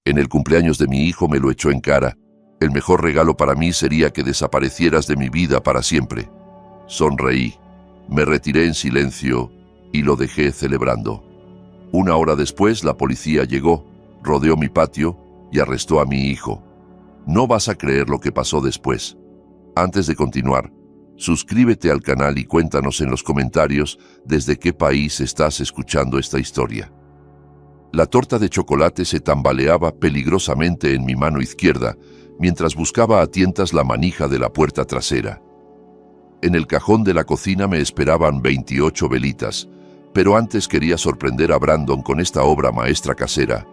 En el cumpleaños de mi hijo me lo echó en cara. El mejor regalo para mí sería que desaparecieras de mi vida para siempre. Sonreí, me retiré en silencio y lo dejé celebrando. Una hora después la policía llegó, rodeó mi patio y arrestó a mi hijo. No vas a creer lo que pasó después. Antes de continuar, suscríbete al canal y cuéntanos en los comentarios desde qué país estás escuchando esta historia. La torta de chocolate se tambaleaba peligrosamente en mi mano izquierda mientras buscaba a tientas la manija de la puerta trasera. En el cajón de la cocina me esperaban 28 velitas, pero antes quería sorprender a Brandon con esta obra maestra casera.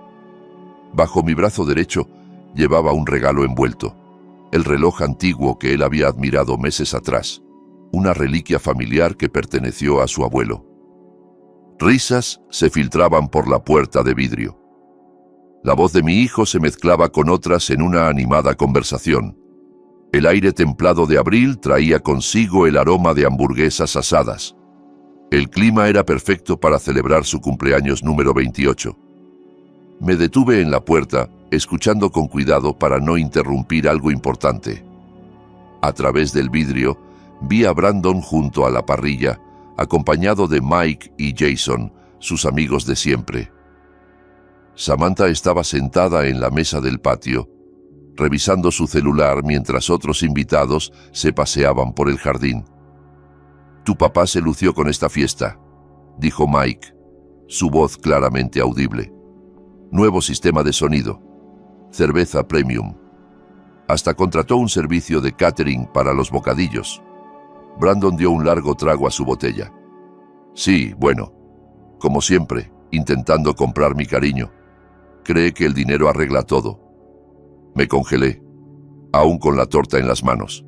Bajo mi brazo derecho llevaba un regalo envuelto, el reloj antiguo que él había admirado meses atrás, una reliquia familiar que perteneció a su abuelo. Risas se filtraban por la puerta de vidrio. La voz de mi hijo se mezclaba con otras en una animada conversación. El aire templado de abril traía consigo el aroma de hamburguesas asadas. El clima era perfecto para celebrar su cumpleaños número 28. Me detuve en la puerta, escuchando con cuidado para no interrumpir algo importante. A través del vidrio, vi a Brandon junto a la parrilla, acompañado de Mike y Jason, sus amigos de siempre. Samantha estaba sentada en la mesa del patio, revisando su celular mientras otros invitados se paseaban por el jardín. «Tu papá se lució con esta fiesta», dijo Mike, su voz claramente audible. «Nuevo sistema de sonido, cerveza premium. Hasta contrató un servicio de catering para los bocadillos». Brandon dio un largo trago a su botella. «Sí, bueno, como siempre, intentando comprar mi cariño. Cree que el dinero arregla todo». Me congelé, aún con la torta en las manos.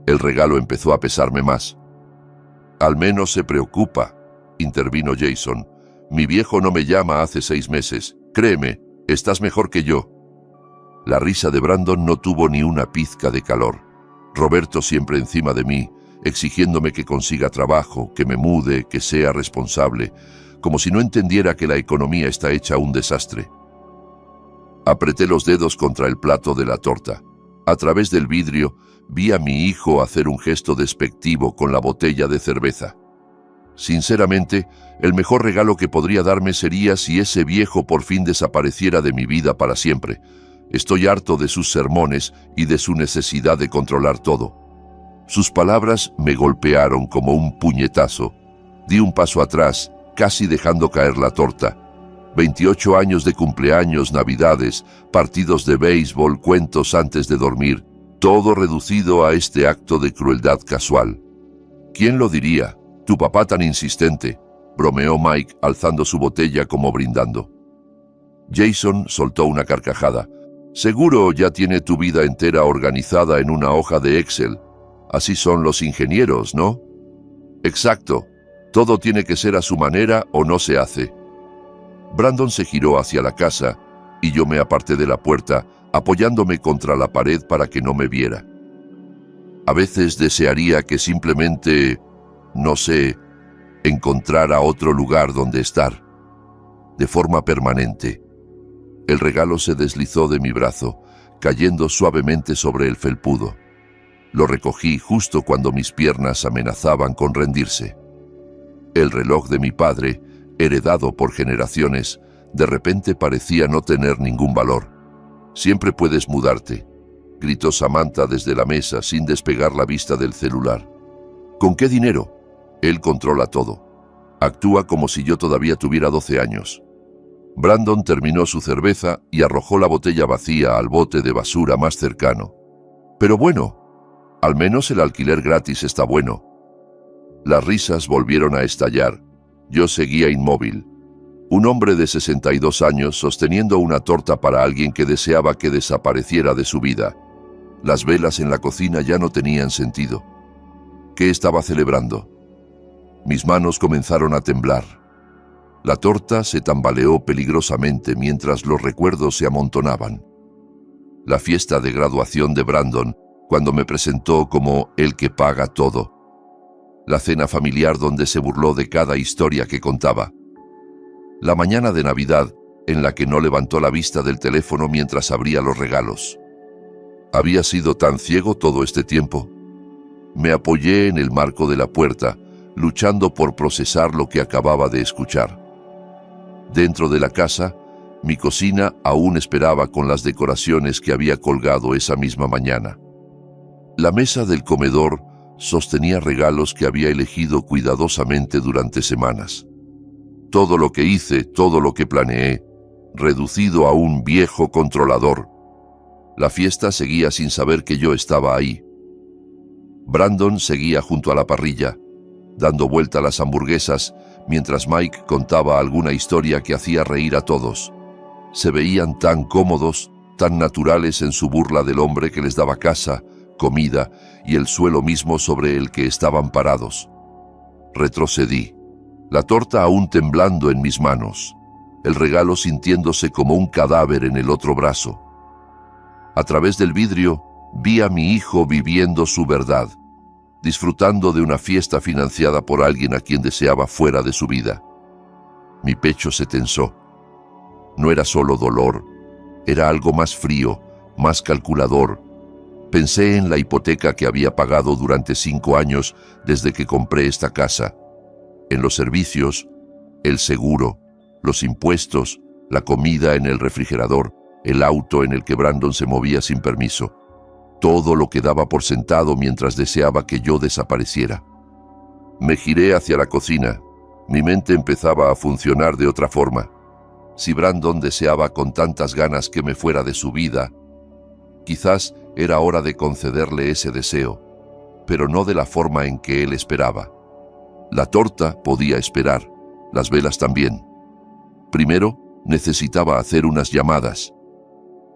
El regalo empezó a pesarme más. «Al menos se preocupa», intervino Jason. «Mi viejo no me llama hace 6 meses. Créeme, estás mejor que yo». La risa de Brandon no tuvo ni una pizca de calor. Roberto siempre encima de mí, exigiéndome que consiga trabajo, que me mude, que sea responsable, como si no entendiera que la economía está hecha un desastre. Apreté los dedos contra el plato de la torta. A través del vidrio vi a mi hijo hacer un gesto despectivo con la botella de cerveza. Sinceramente, el mejor regalo que podría darme sería si ese viejo por fin desapareciera de mi vida para siempre. Estoy harto de sus sermones y de su necesidad de controlar todo. Sus palabras me golpearon como un puñetazo. Di un paso atrás, casi dejando caer la torta. 28 años de cumpleaños, navidades, partidos de béisbol, cuentos antes de dormir, todo reducido a este acto de crueldad casual. ¿Quién lo diría? Tu papá tan insistente, bromeó Mike alzando su botella como brindando. Jason soltó una carcajada. Seguro ya tiene tu vida entera organizada en una hoja de Excel. Así son los ingenieros, ¿no? Exacto. Todo tiene que ser a su manera o no se hace. Brandon se giró hacia la casa y yo me aparté de la puerta, apoyándome contra la pared para que no me viera. A veces desearía que simplemente, no sé, encontrara otro lugar donde estar, de forma permanente. El regalo se deslizó de mi brazo, cayendo suavemente sobre el felpudo. Lo recogí justo cuando mis piernas amenazaban con rendirse. El reloj de mi padre, heredado por generaciones, de repente parecía no tener ningún valor. «Siempre puedes mudarte», gritó Samantha desde la mesa sin despegar la vista del celular. «¿Con qué dinero?» Él controla todo. Actúa como si yo todavía tuviera 12 años. Brandon terminó su cerveza y arrojó la botella vacía al bote de basura más cercano. «Pero bueno, al menos el alquiler gratis está bueno». Las risas volvieron a estallar. Yo seguía inmóvil. Un hombre de 62 años sosteniendo una torta para alguien que deseaba que desapareciera de su vida. Las velas en la cocina ya no tenían sentido. ¿Qué estaba celebrando? Mis manos comenzaron a temblar. La torta se tambaleó peligrosamente mientras los recuerdos se amontonaban. La fiesta de graduación de Brandon, cuando me presentó como el que paga todo. La cena familiar donde se burló de cada historia que contaba. La mañana de Navidad, en la que no levantó la vista del teléfono mientras abría los regalos. ¿Había sido tan ciego todo este tiempo? Me apoyé en el marco de la puerta, luchando por procesar lo que acababa de escuchar. Dentro de la casa, mi cocina aún esperaba con las decoraciones que había colgado esa misma mañana. La mesa del comedor sostenía regalos que había elegido cuidadosamente durante semanas. Todo lo que hice, todo lo que planeé, reducido a un viejo controlador. La fiesta seguía sin saber que yo estaba ahí. Brandon seguía junto a la parrilla, dando vuelta a las hamburguesas, mientras Mike contaba alguna historia que hacía reír a todos. Se veían tan cómodos, tan naturales en su burla del hombre que les daba casa, comida y el suelo mismo sobre el que estaban parados. Retrocedí, la torta aún temblando en mis manos, el regalo sintiéndose como un cadáver en el otro brazo. A través del vidrio vi a mi hijo viviendo su verdad, disfrutando de una fiesta financiada por alguien a quien deseaba fuera de su vida. Mi pecho se tensó. No era solo dolor, era algo más frío, más calculador. Pensé en la hipoteca que había pagado durante 5 años desde que compré esta casa, en los servicios, el seguro, los impuestos, la comida en el refrigerador, el auto en el que Brandon se movía sin permiso. Todo lo que daba por sentado mientras deseaba que yo desapareciera. Me giré hacia la cocina. Mi mente empezaba a funcionar de otra forma. Si Brandon deseaba con tantas ganas que me fuera de su vida, quizás era hora de concederle ese deseo, pero no de la forma en que él esperaba. La torta podía esperar, las velas también. Primero, necesitaba hacer unas llamadas.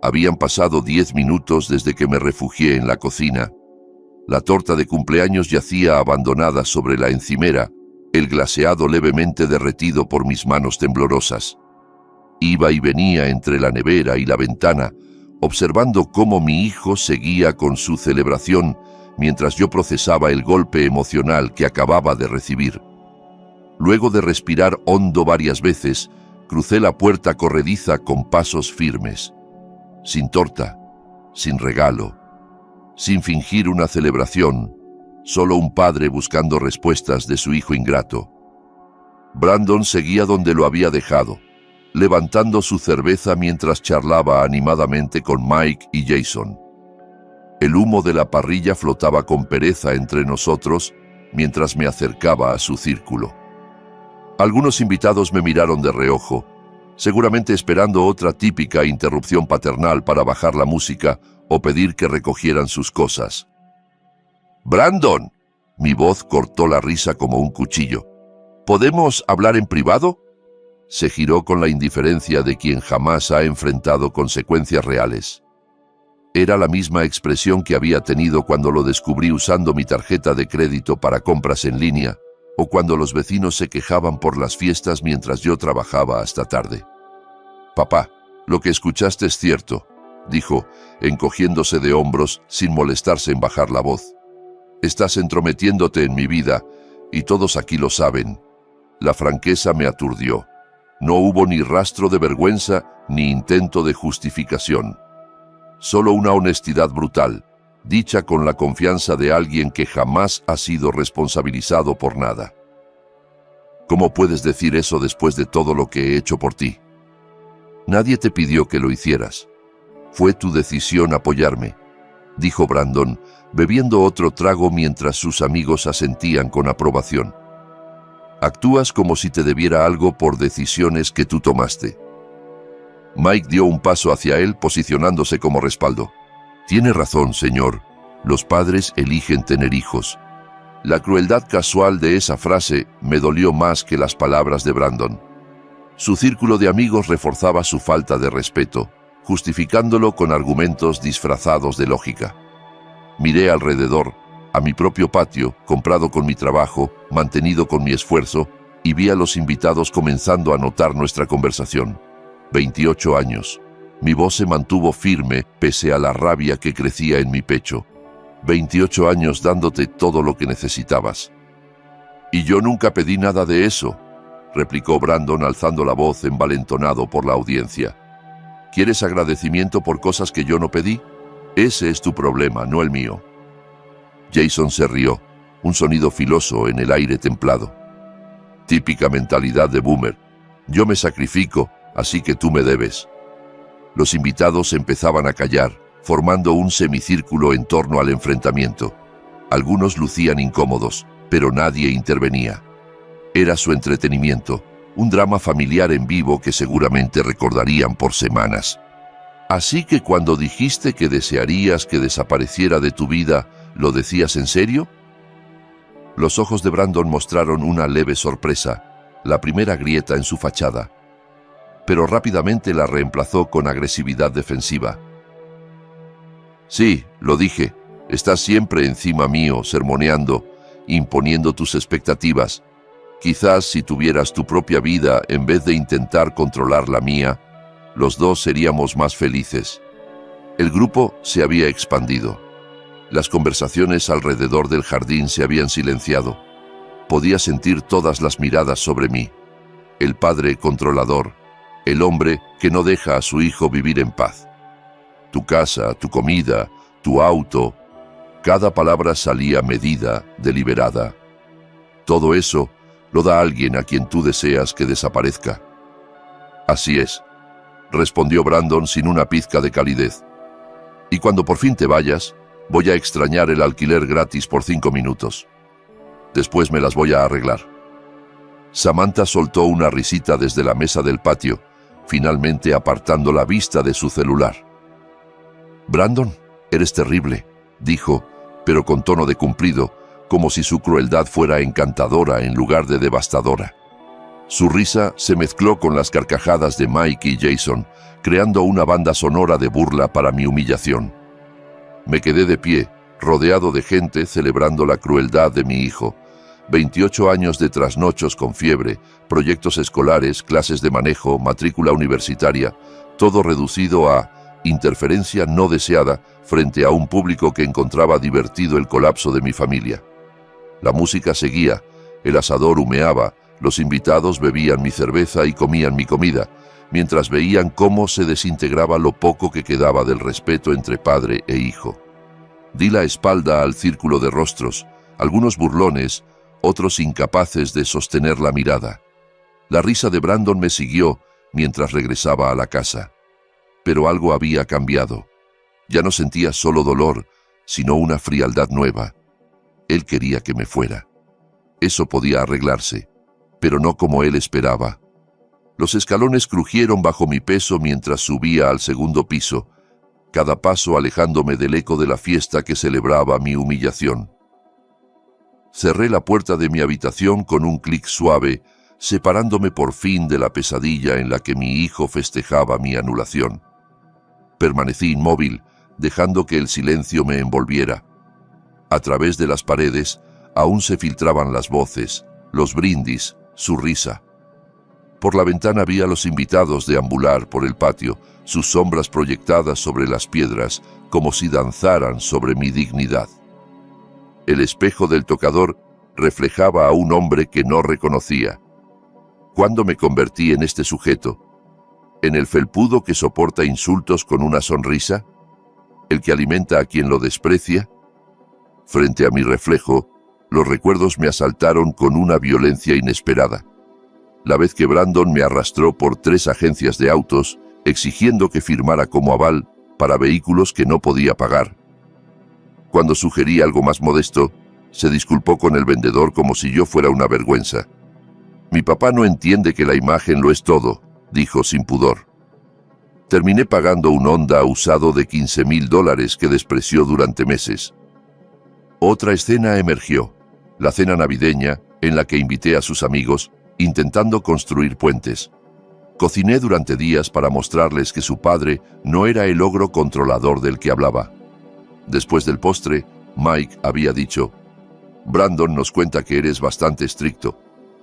Habían pasado 10 minutos desde que me refugié en la cocina. La torta de cumpleaños yacía abandonada sobre la encimera, el glaseado levemente derretido por mis manos temblorosas. Iba y venía entre la nevera y la ventana, observando cómo mi hijo seguía con su celebración mientras yo procesaba el golpe emocional que acababa de recibir. Luego de respirar hondo varias veces, crucé la puerta corrediza con pasos firmes. Sin torta, sin regalo, sin fingir una celebración, solo un padre buscando respuestas de su hijo ingrato. Brandon seguía donde lo había dejado, levantando su cerveza mientras charlaba animadamente con Mike y Jason. El humo de la parrilla flotaba con pereza entre nosotros mientras me acercaba a su círculo. Algunos invitados me miraron de reojo, seguramente esperando otra típica interrupción paternal para bajar la música o pedir que recogieran sus cosas. ¡Brandon! Mi voz cortó la risa como un cuchillo. ¿Podemos hablar en privado? Se giró con la indiferencia de quien jamás ha enfrentado consecuencias reales. Era la misma expresión que había tenido cuando lo descubrí usando mi tarjeta de crédito para compras en línea, o cuando los vecinos se quejaban por las fiestas mientras yo trabajaba hasta tarde. «Papá, lo que escuchaste es cierto», dijo, encogiéndose de hombros sin molestarse en bajar la voz. «Estás entrometiéndote en mi vida, y todos aquí lo saben». La franqueza me aturdió. No hubo ni rastro de vergüenza ni intento de justificación. Solo una honestidad brutal, dicha con la confianza de alguien que jamás ha sido responsabilizado por nada. ¿Cómo puedes decir eso después de todo lo que he hecho por ti? Nadie te pidió que lo hicieras. Fue tu decisión apoyarme, dijo Brandon, bebiendo otro trago mientras sus amigos asentían con aprobación. Actúas como si te debiera algo por decisiones que tú tomaste. Mike dio un paso hacia él, posicionándose como respaldo. Tiene razón, señor. Los padres eligen tener hijos. La crueldad casual de esa frase me dolió más que las palabras de Brandon. Su círculo de amigos reforzaba su falta de respeto, justificándolo con argumentos disfrazados de lógica. Miré alrededor, a mi propio patio, comprado con mi trabajo, mantenido con mi esfuerzo, y vi a los invitados comenzando a notar nuestra conversación. 28 años. Mi voz se mantuvo firme pese a la rabia que crecía en mi pecho. 28 años dándote todo lo que necesitabas. Y yo nunca pedí nada de eso, replicó Brandon alzando la voz envalentonado por la audiencia. ¿Quieres agradecimiento por cosas que yo no pedí? Ese es tu problema, no el mío. Jason se rió, un sonido filoso en el aire templado. Típica mentalidad de boomer. Yo me sacrifico, así que tú me debes. Los invitados empezaban a callar, formando un semicírculo en torno al enfrentamiento. Algunos lucían incómodos, pero nadie intervenía. Era su entretenimiento, un drama familiar en vivo que seguramente recordarían por semanas. Así que cuando dijiste que desearías que desapareciera de tu vida, ¿lo decías en serio? Los ojos de Brandon mostraron una leve sorpresa, la primera grieta en su fachada, pero rápidamente la reemplazó con agresividad defensiva. Sí, lo dije, estás siempre encima mío, sermoneando, imponiendo tus expectativas. Quizás si tuvieras tu propia vida en vez de intentar controlar la mía, los dos seríamos más felices. El grupo se había expandido. Las conversaciones alrededor del jardín se habían silenciado. Podía sentir todas las miradas sobre mí. El padre controlador, el hombre que no deja a su hijo vivir en paz. Tu casa, tu comida, tu auto. Cada palabra salía medida, deliberada. Todo eso lo da alguien a quien tú deseas que desaparezca. Así es, respondió Brandon sin una pizca de calidez. Y cuando por fin te vayas, voy a extrañar el alquiler gratis por 5 minutos. Después me las voy a arreglar. Samantha soltó una risita desde la mesa del patio, finalmente apartando la vista de su celular. Brandon, eres terrible, dijo, pero con tono de cumplido, como si su crueldad fuera encantadora en lugar de devastadora. Su risa se mezcló con las carcajadas de Mike y Jason, creando una banda sonora de burla para mi humillación. Me quedé de pie, rodeado de gente celebrando la crueldad de mi hijo. 28 años de trasnochos con fiebre, proyectos escolares, clases de manejo, matrícula universitaria, todo reducido a interferencia no deseada frente a un público que encontraba divertido el colapso de mi familia. La música seguía, el asador humeaba, los invitados bebían mi cerveza y comían mi comida, mientras veían cómo se desintegraba lo poco que quedaba del respeto entre padre e hijo. Di la espalda al círculo de rostros, algunos burlones, otros incapaces de sostener la mirada. La risa de Brandon me siguió mientras regresaba a la casa. Pero algo había cambiado. Ya no sentía solo dolor, sino una frialdad nueva. Él quería que me fuera. Eso podía arreglarse, pero no como él esperaba. Los escalones crujieron bajo mi peso mientras subía al segundo piso, cada paso alejándome del eco de la fiesta que celebraba mi humillación. Cerré la puerta de mi habitación con un clic suave, separándome por fin de la pesadilla en la que mi hijo festejaba mi anulación. Permanecí inmóvil, dejando que el silencio me envolviera. A través de las paredes aún se filtraban las voces, los brindis, su risa. Por la ventana vi a los invitados deambular por el patio, sus sombras proyectadas sobre las piedras, como si danzaran sobre mi dignidad. El espejo del tocador reflejaba a un hombre que no reconocía. ¿Cuándo me convertí en este sujeto? ¿En el felpudo que soporta insultos con una sonrisa? ¿El que alimenta a quien lo desprecia? Frente a mi reflejo, los recuerdos me asaltaron con una violencia inesperada. La vez que Brandon me arrastró por 3 agencias de autos, exigiendo que firmara como aval para vehículos que no podía pagar. Cuando sugerí algo más modesto, se disculpó con el vendedor como si yo fuera una vergüenza. Mi papá no entiende que la imagen lo es todo, dijo sin pudor. Terminé pagando un Honda usado de $15,000 que despreció durante meses. Otra escena emergió, la cena navideña, en la que invité a sus amigos, intentando construir puentes. Cociné durante días para mostrarles que su padre no era el ogro controlador del que hablaba. Después del postre, Mike había dicho: Brandon nos cuenta que eres bastante estricto.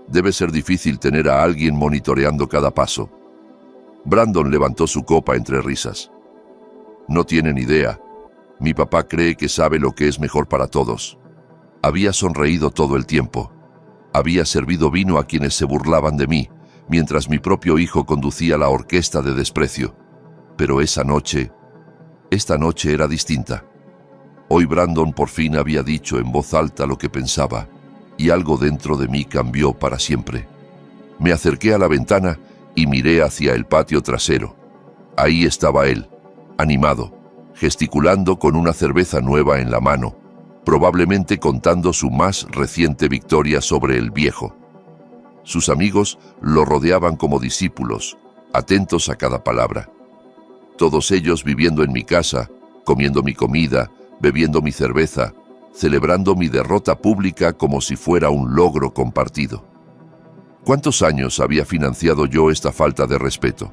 Debe ser difícil tener a alguien monitoreando cada paso. Brandon levantó su copa entre risas. No tienen idea. Mi papá cree que sabe lo que es mejor para todos. Había sonreído todo el tiempo. Había servido vino a quienes se burlaban de mí, mientras mi propio hijo conducía la orquesta de desprecio. Pero esta noche era distinta. Hoy Brandon por fin había dicho en voz alta lo que pensaba, y algo dentro de mí cambió para siempre. Me acerqué a la ventana y miré hacia el patio trasero. Ahí estaba él, animado, gesticulando con una cerveza nueva en la mano, probablemente contando su más reciente victoria sobre el viejo. Sus amigos lo rodeaban como discípulos, atentos a cada palabra. Todos ellos viviendo en mi casa, comiendo mi comida, bebiendo mi cerveza, celebrando mi derrota pública como si fuera un logro compartido. ¿Cuántos años había financiado yo esta falta de respeto?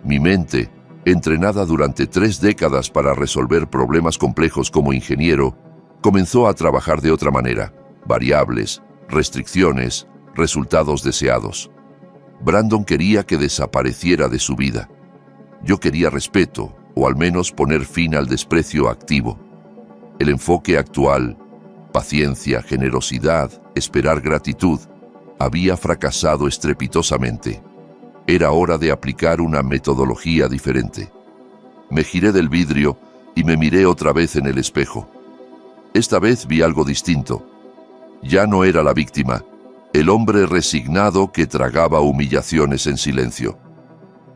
Mi mente, entrenada durante 3 décadas para resolver problemas complejos como ingeniero, comenzó a trabajar de otra manera: variables, restricciones, resultados deseados. Brandon quería que desapareciera de su vida. Yo quería respeto, o al menos poner fin al desprecio activo. El enfoque actual, paciencia, generosidad, esperar gratitud, había fracasado estrepitosamente. Era hora de aplicar una metodología diferente. Me giré del vidrio y me miré otra vez en el espejo. Esta vez vi algo distinto. Ya no era la víctima, el hombre resignado que tragaba humillaciones en silencio.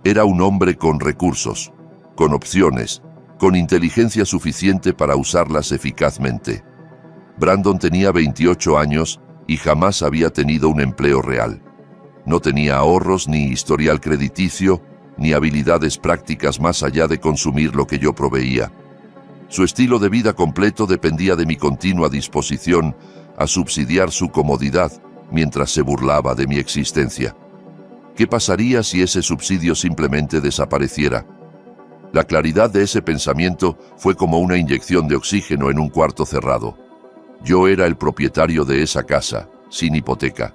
Era un hombre con recursos, con opciones, con inteligencia suficiente para usarlas eficazmente. Brandon tenía 28 años y jamás había tenido un empleo real. No tenía ahorros ni historial crediticio, ni habilidades prácticas más allá de consumir lo que yo proveía. Su estilo de vida completo dependía de mi continua disposición a subsidiar su comodidad mientras se burlaba de mi existencia. ¿Qué pasaría si ese subsidio simplemente desapareciera? La claridad de ese pensamiento fue como una inyección de oxígeno en un cuarto cerrado. Yo era el propietario de esa casa, sin hipoteca.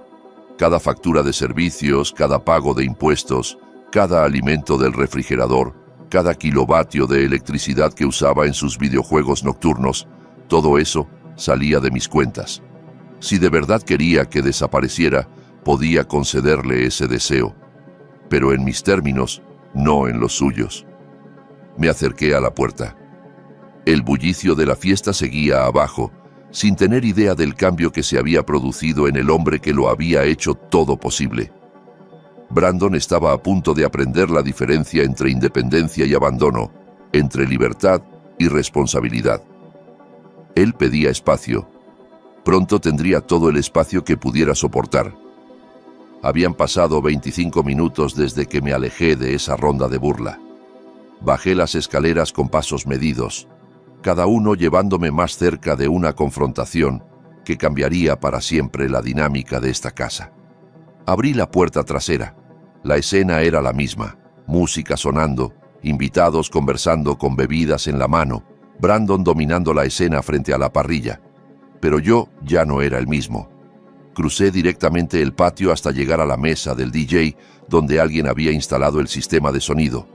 Cada factura de servicios, cada pago de impuestos, cada alimento del refrigerador, cada kilovatio de electricidad que usaba en sus videojuegos nocturnos, todo eso salía de mis cuentas. Si de verdad quería que desapareciera, podía concederle ese deseo, pero en mis términos, no en los suyos. Me acerqué a la puerta. El bullicio de la fiesta seguía abajo, sin tener idea del cambio que se había producido en el hombre que lo había hecho todo posible. Brandon estaba a punto de aprender la diferencia entre independencia y abandono, entre libertad y responsabilidad. Él pedía espacio. Pronto tendría todo el espacio que pudiera soportar. Habían pasado 25 minutos desde que me alejé de esa ronda de burla. Bajé las escaleras con pasos medidos, cada uno llevándome más cerca de una confrontación que cambiaría para siempre la dinámica de esta casa. Abrí la puerta trasera. La escena era la misma: música sonando, invitados conversando con bebidas en la mano, Brandon dominando la escena frente a la parrilla. Pero yo ya no era el mismo. Crucé directamente el patio hasta llegar a la mesa del DJ, donde alguien había instalado el sistema de sonido.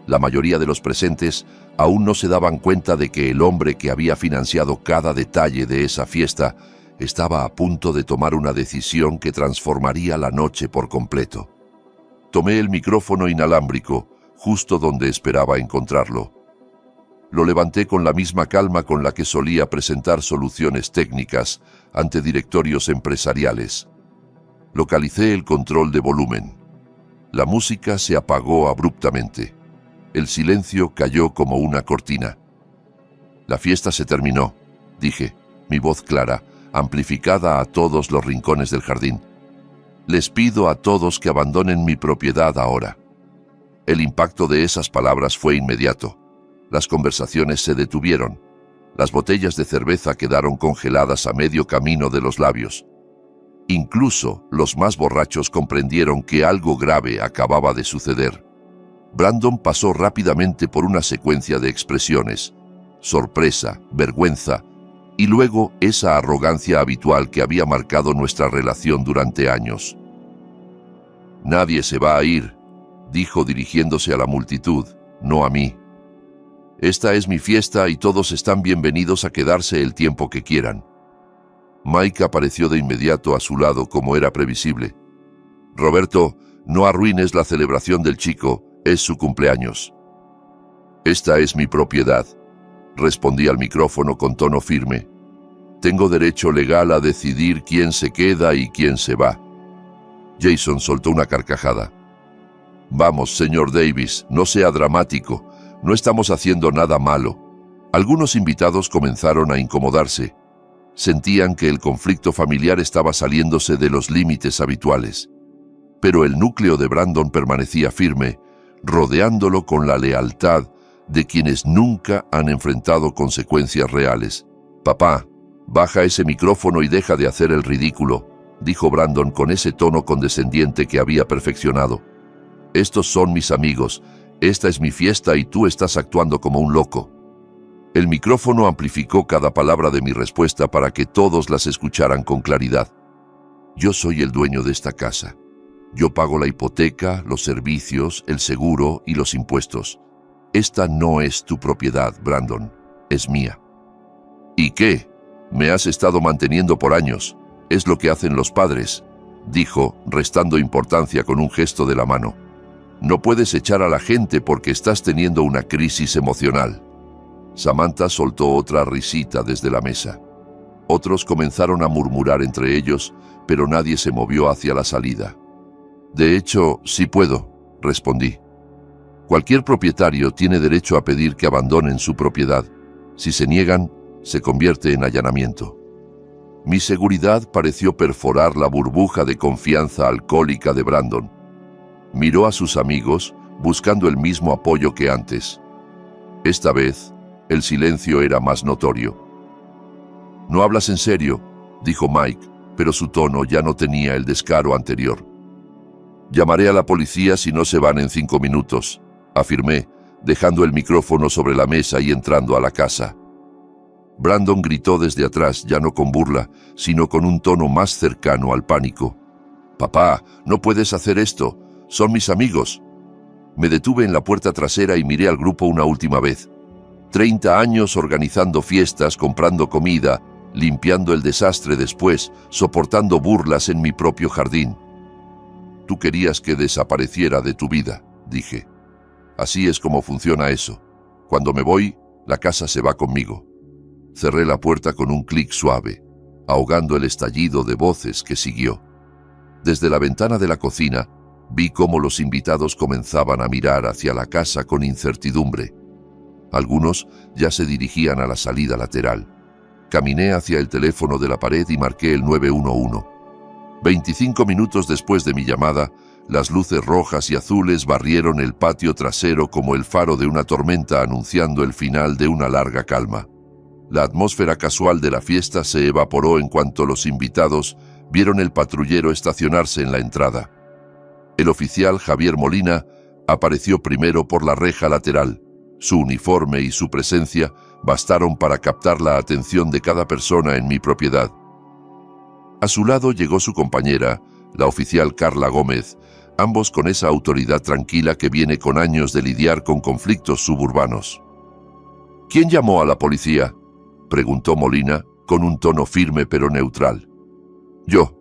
La mayoría de los presentes aún no se daban cuenta de que el hombre que había financiado cada detalle de esa fiesta estaba a punto de tomar una decisión que transformaría la noche por completo. Tomé el micrófono inalámbrico, justo donde esperaba encontrarlo. Lo levanté con la misma calma con la que solía presentar soluciones técnicas ante directorios empresariales. Localicé el control de volumen. La música se apagó abruptamente. El silencio cayó como una cortina. La fiesta se terminó, dije, mi voz clara, amplificada a todos los rincones del jardín. Les pido a todos que abandonen mi propiedad ahora. El impacto de esas palabras fue inmediato. Las conversaciones se detuvieron. Las botellas de cerveza quedaron congeladas a medio camino de los labios. Incluso los más borrachos comprendieron que algo grave acababa de suceder. Brandon pasó rápidamente por una secuencia de expresiones: sorpresa, vergüenza, y luego esa arrogancia habitual que había marcado nuestra relación durante años. «Nadie se va a ir», dijo dirigiéndose a la multitud, no a mí. «Esta es mi fiesta y todos están bienvenidos a quedarse el tiempo que quieran». Mike apareció de inmediato a su lado como era previsible. «Roberto, no arruines la celebración del chico, es su cumpleaños». «Esta es mi propiedad», respondí al micrófono con tono firme. «Tengo derecho legal a decidir quién se queda y quién se va». Jason soltó una carcajada. «Vamos, señor Davis, no sea dramático. No estamos haciendo nada malo». Algunos invitados comenzaron a incomodarse. Sentían que el conflicto familiar estaba saliéndose de los límites habituales. Pero el núcleo de Brandon permanecía firme, rodeándolo con la lealtad de quienes nunca han enfrentado consecuencias reales. «Papá, baja ese micrófono y deja de hacer el ridículo», dijo Brandon con ese tono condescendiente que había perfeccionado. «Estos son mis amigos, esta es mi fiesta y tú estás actuando como un loco». El micrófono amplificó cada palabra de mi respuesta para que todos las escucharan con claridad. «Yo soy el dueño de esta casa. Yo pago la hipoteca, los servicios, el seguro y los impuestos. Esta no es tu propiedad, Brandon, es mía». «¿Y qué? Me has estado manteniendo por años. Es lo que hacen los padres», dijo, restando importancia con un gesto de la mano. «No puedes echar a la gente porque estás teniendo una crisis emocional». Samantha soltó otra risita desde la mesa. Otros comenzaron a murmurar entre ellos, pero nadie se movió hacia la salida. «De hecho, sí puedo», respondí. «Cualquier propietario tiene derecho a pedir que abandonen su propiedad. Si se niegan, se convierte en allanamiento». Mi seguridad pareció perforar la burbuja de confianza alcohólica de Brandon. Miró a sus amigos, buscando el mismo apoyo que antes. Esta vez, el silencio era más notorio. «¿No hablas en serio?», dijo Mike, pero su tono ya no tenía el descaro anterior. «Llamaré a la policía si no se van en 5 minutos», afirmé, dejando el micrófono sobre la mesa y entrando a la casa. Brandon gritó desde atrás, ya no con burla, sino con un tono más cercano al pánico. «Papá, no puedes hacer esto. Son mis amigos». Me detuve en la puerta trasera y miré al grupo una última vez. 30 años organizando fiestas, comprando comida, limpiando el desastre después, soportando burlas en mi propio jardín. «Tú querías que desapareciera de tu vida», dije. «Así es como funciona eso. Cuando me voy, la casa se va conmigo». Cerré la puerta con un clic suave, ahogando el estallido de voces que siguió. Desde la ventana de la cocina, vi cómo los invitados comenzaban a mirar hacia la casa con incertidumbre. Algunos ya se dirigían a la salida lateral. Caminé hacia el teléfono de la pared y marqué el 911. 25 minutos después de mi llamada, las luces rojas y azules barrieron el patio trasero como el faro de una tormenta anunciando el final de una larga calma. La atmósfera casual de la fiesta se evaporó en cuanto los invitados vieron el patrullero estacionarse en la entrada. El oficial Javier Molina apareció primero por la reja lateral. Su uniforme y su presencia bastaron para captar la atención de cada persona en mi propiedad. A su lado llegó su compañera, la oficial Carla Gómez, ambos con esa autoridad tranquila que viene con años de lidiar con conflictos suburbanos. «¿Quién llamó a la policía?», preguntó Molina, con un tono firme pero neutral. «Yo»,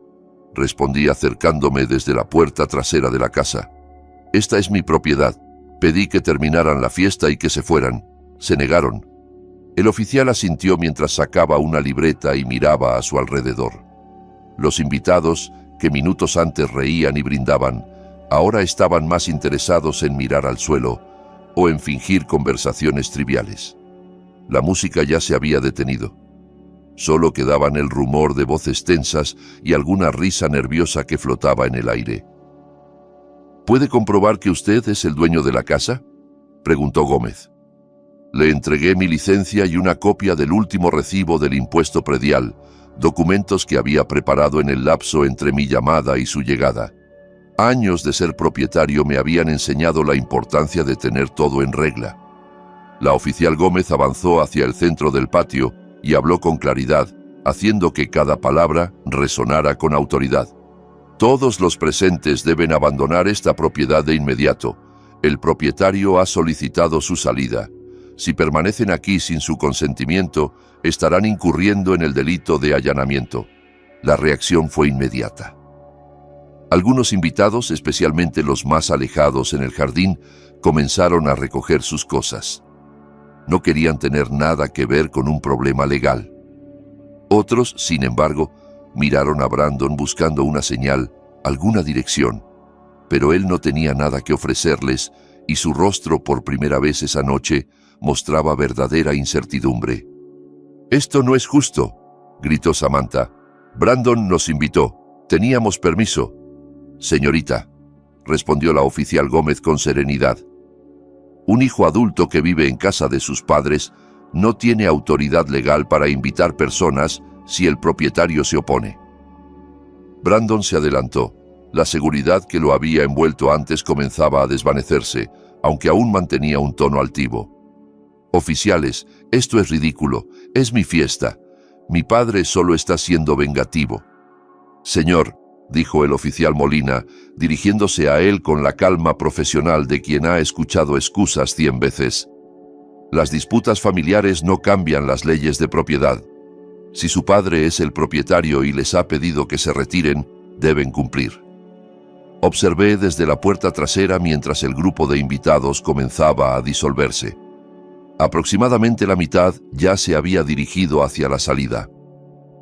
respondí acercándome desde la puerta trasera de la casa. «Esta es mi propiedad. Pedí que terminaran la fiesta y que se fueran. Se negaron». El oficial asintió mientras sacaba una libreta y miraba a su alrededor. Los invitados, que minutos antes reían y brindaban, ahora estaban más interesados en mirar al suelo o en fingir conversaciones triviales. La música ya se había detenido. Solo quedaban el rumor de voces tensas y alguna risa nerviosa que flotaba en el aire. «¿Puede comprobar que usted es el dueño de la casa?», preguntó Gómez. Le entregué mi licencia y una copia del último recibo del impuesto predial, documentos que había preparado en el lapso entre mi llamada y su llegada. Años de ser propietario me habían enseñado la importancia de tener todo en regla. La oficial Gómez avanzó hacia el centro del patio y habló con claridad, haciendo que cada palabra resonara con autoridad. «Todos los presentes deben abandonar esta propiedad de inmediato. El propietario ha solicitado su salida. Si permanecen aquí sin su consentimiento, estarán incurriendo en el delito de allanamiento. La reacción fue inmediata. Algunos invitados, especialmente los más alejados en el jardín, comenzaron a recoger sus cosas. No querían tener nada que ver con un problema legal. Otros, sin embargo, miraron a Brandon buscando una señal, alguna dirección, pero él no tenía nada que ofrecerles y su rostro por primera vez esa noche mostraba verdadera incertidumbre. «Esto no es justo», gritó Samantha. «Brandon nos invitó. Teníamos permiso». «Señorita», respondió la oficial Gómez con serenidad, «un hijo adulto que vive en casa de sus padres no tiene autoridad legal para invitar personas si el propietario se opone». Brandon se adelantó. La seguridad que lo había envuelto antes comenzaba a desvanecerse, aunque aún mantenía un tono altivo. «Oficiales, esto es ridículo. Es mi fiesta. Mi padre solo está siendo vengativo». «Señor», dijo el oficial Molina, dirigiéndose a él con la calma profesional de quien ha escuchado excusas 100 veces. «Las disputas familiares no cambian las leyes de propiedad. Si su padre es el propietario y les ha pedido que se retiren, deben cumplir». Observé desde la puerta trasera mientras el grupo de invitados comenzaba a disolverse. Aproximadamente la mitad ya se había dirigido hacia la salida.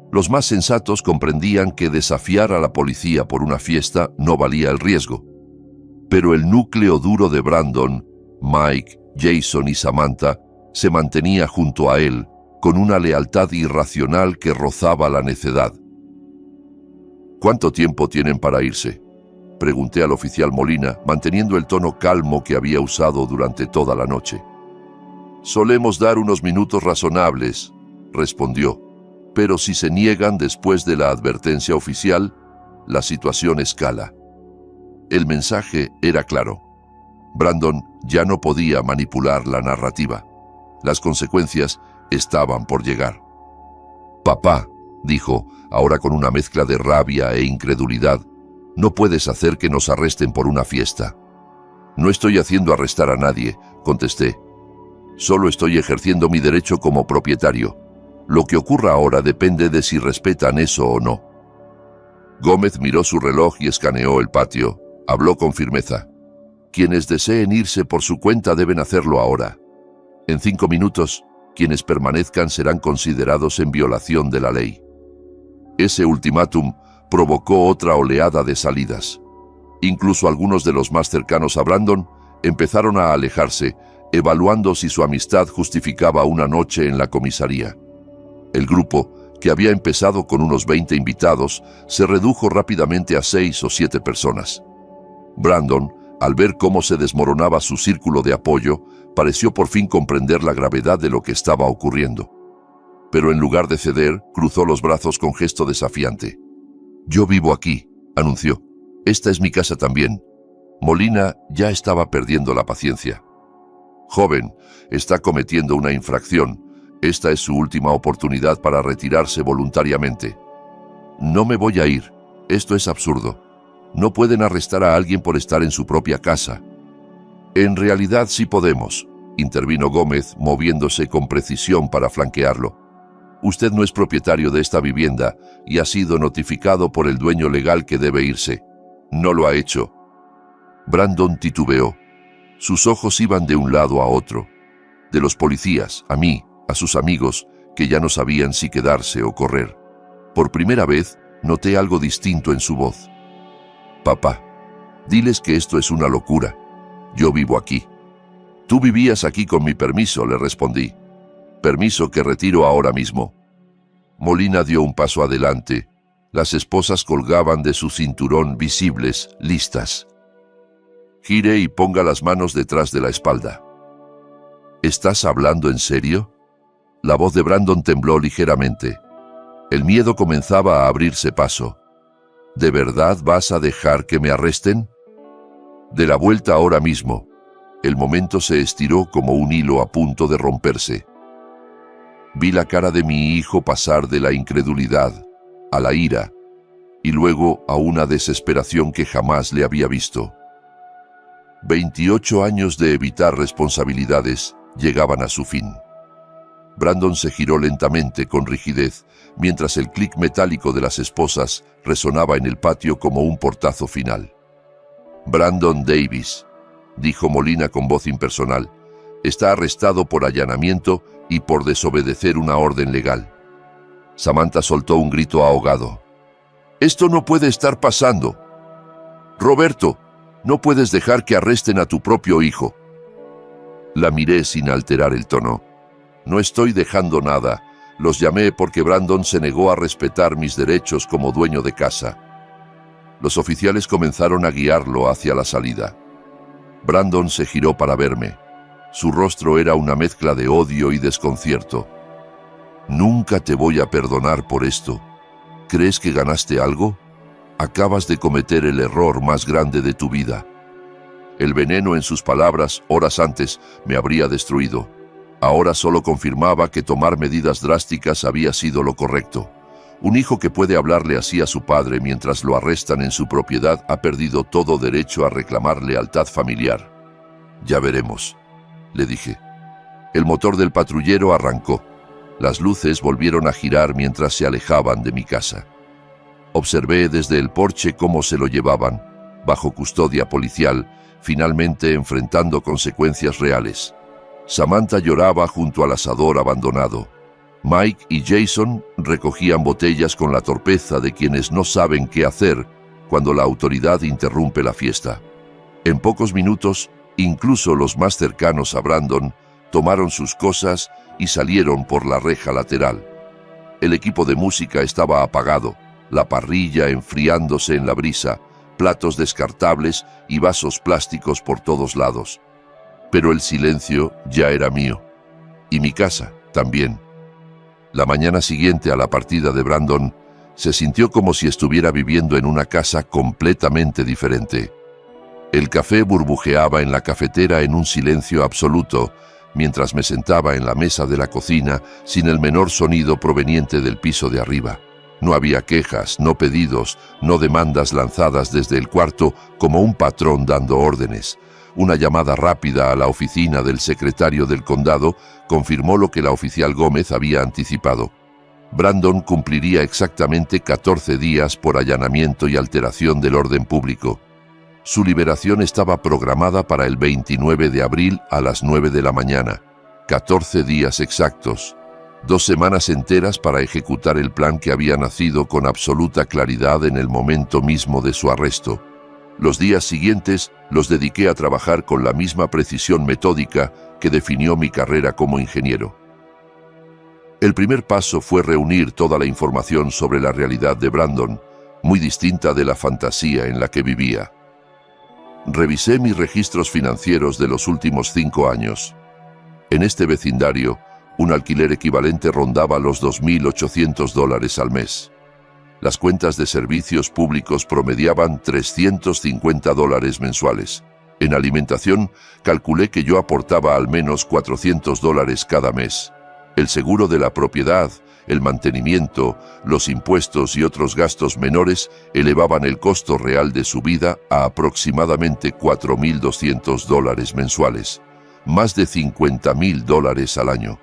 Los más sensatos comprendían que desafiar a la policía por una fiesta no valía el riesgo. Pero el núcleo duro de Brandon, Mike, Jason y Samantha se mantenía junto a él, con una lealtad irracional que rozaba la necedad. «¿Cuánto tiempo tienen para irse?», pregunté al oficial Molina, manteniendo el tono calmo que había usado durante toda la noche. «Solemos dar unos minutos razonables», respondió, «pero si se niegan después de la advertencia oficial, la situación escala». El mensaje era claro. Brandon ya no podía manipular la narrativa. Las consecuencias estaban por llegar. «Papá», dijo, ahora con una mezcla de rabia e incredulidad, «no puedes hacer que nos arresten por una fiesta». «No estoy haciendo arrestar a nadie», contesté. «Solo estoy ejerciendo mi derecho como propietario. Lo que ocurra ahora depende de si respetan eso o no». Gómez miró su reloj y escaneó el patio. Habló con firmeza. «Quienes deseen irse por su cuenta deben hacerlo ahora. En 5 minutos, quienes permanezcan serán considerados en violación de la ley». Ese ultimátum provocó otra oleada de salidas. Incluso algunos de los más cercanos a Brandon empezaron a alejarse, evaluando si su amistad justificaba una noche en la comisaría. El grupo, que había empezado con unos 20 invitados, se redujo rápidamente a 6 o 7 personas. Brandon, al ver cómo se desmoronaba su círculo de apoyo, pareció por fin comprender la gravedad de lo que estaba ocurriendo. Pero en lugar de ceder, cruzó los brazos con gesto desafiante. «Yo vivo aquí», anunció. «Esta es mi casa también». Molina ya estaba perdiendo la paciencia. «Joven, está cometiendo una infracción. Esta es su última oportunidad para retirarse voluntariamente». «No me voy a ir. Esto es absurdo. No pueden arrestar a alguien por estar en su propia casa». «En realidad sí podemos», intervino Gómez, moviéndose con precisión para flanquearlo. «Usted no es propietario de esta vivienda y ha sido notificado por el dueño legal que debe irse. No lo ha hecho». Brandon titubeó. Sus ojos iban de un lado a otro. De los policías, a mí, a sus amigos, que ya no sabían si quedarse o correr. Por primera vez, noté algo distinto en su voz. «Papá, diles que esto es una locura. Yo vivo aquí». «Tú vivías aquí con mi permiso», le respondí. «Permiso que retiro ahora mismo». Molina dio un paso adelante. Las esposas colgaban de su cinturón visibles, listas. «Gire y ponga las manos detrás de la espalda». «¿Estás hablando en serio?». La voz de Brandon tembló ligeramente. El miedo comenzaba a abrirse paso. «¿De verdad vas a dejar que me arresten?». «De la vuelta ahora mismo». El momento se estiró como un hilo a punto de romperse. Vi la cara de mi hijo pasar de la incredulidad a la ira y luego a una desesperación que jamás le había visto. 28 años de evitar responsabilidades llegaban a su fin. Brandon se giró lentamente con rigidez, mientras el clic metálico de las esposas resonaba en el patio como un portazo final. Brandon Davis, dijo Molina con voz impersonal, está arrestado por allanamiento y por desobedecer una orden legal. Samantha soltó un grito ahogado. «Esto no puede estar pasando. Roberto, no puedes dejar que arresten a tu propio hijo». La miré sin alterar el tono. «No estoy dejando nada. Los llamé porque Brandon se negó a respetar mis derechos como dueño de casa». Los oficiales comenzaron a guiarlo hacia la salida. Brandon se giró para verme. Su rostro era una mezcla de odio y desconcierto. «Nunca te voy a perdonar por esto. ¿Crees que ganaste algo? Acabas de cometer el error más grande de tu vida». El veneno en sus palabras, horas antes, me habría destruido. Ahora solo confirmaba que tomar medidas drásticas había sido lo correcto. Un hijo que puede hablarle así a su padre mientras lo arrestan en su propiedad ha perdido todo derecho a reclamar lealtad familiar. «Ya veremos», le dije. El motor del patrullero arrancó. Las luces volvieron a girar mientras se alejaban de mi casa. Observé desde el porche cómo se lo llevaban, bajo custodia policial, finalmente enfrentando consecuencias reales. Samantha lloraba junto al asador abandonado. Mike y Jason recogían botellas con la torpeza de quienes no saben qué hacer cuando la autoridad interrumpe la fiesta. En pocos minutos, incluso los más cercanos a Brandon tomaron sus cosas y salieron por la reja lateral. El equipo de música estaba apagado, la parrilla enfriándose en la brisa, platos descartables y vasos plásticos por todos lados. Pero el silencio ya era mío. Y mi casa también. La mañana siguiente a la partida de Brandon, se sintió como si estuviera viviendo en una casa completamente diferente. El café burbujeaba en la cafetera en un silencio absoluto, mientras me sentaba en la mesa de la cocina sin el menor sonido proveniente del piso de arriba. No había quejas, no pedidos, no demandas lanzadas desde el cuarto como un patrón dando órdenes. Una llamada rápida a la oficina del secretario del condado confirmó lo que la oficial Gómez había anticipado. Brandon cumpliría exactamente 14 días por allanamiento y alteración del orden público. Su liberación estaba programada para el 29 de abril a las 9 de la mañana. 14 días exactos. 2 semanas enteras para ejecutar el plan que había nacido con absoluta claridad en el momento mismo de su arresto. Los días siguientes los dediqué a trabajar con la misma precisión metódica que definió mi carrera como ingeniero. El primer paso fue reunir toda la información sobre la realidad de Brandon, muy distinta de la fantasía en la que vivía. Revisé mis registros financieros de los últimos 5 años. En este vecindario, un alquiler equivalente rondaba los $2.800 al mes. Las cuentas de servicios públicos promediaban $350 mensuales. En alimentación, calculé que yo aportaba al menos $400 cada mes. El seguro de la propiedad, el mantenimiento, los impuestos y otros gastos menores elevaban el costo real de su vida a aproximadamente $4.200 mensuales, más de $50.000 al año.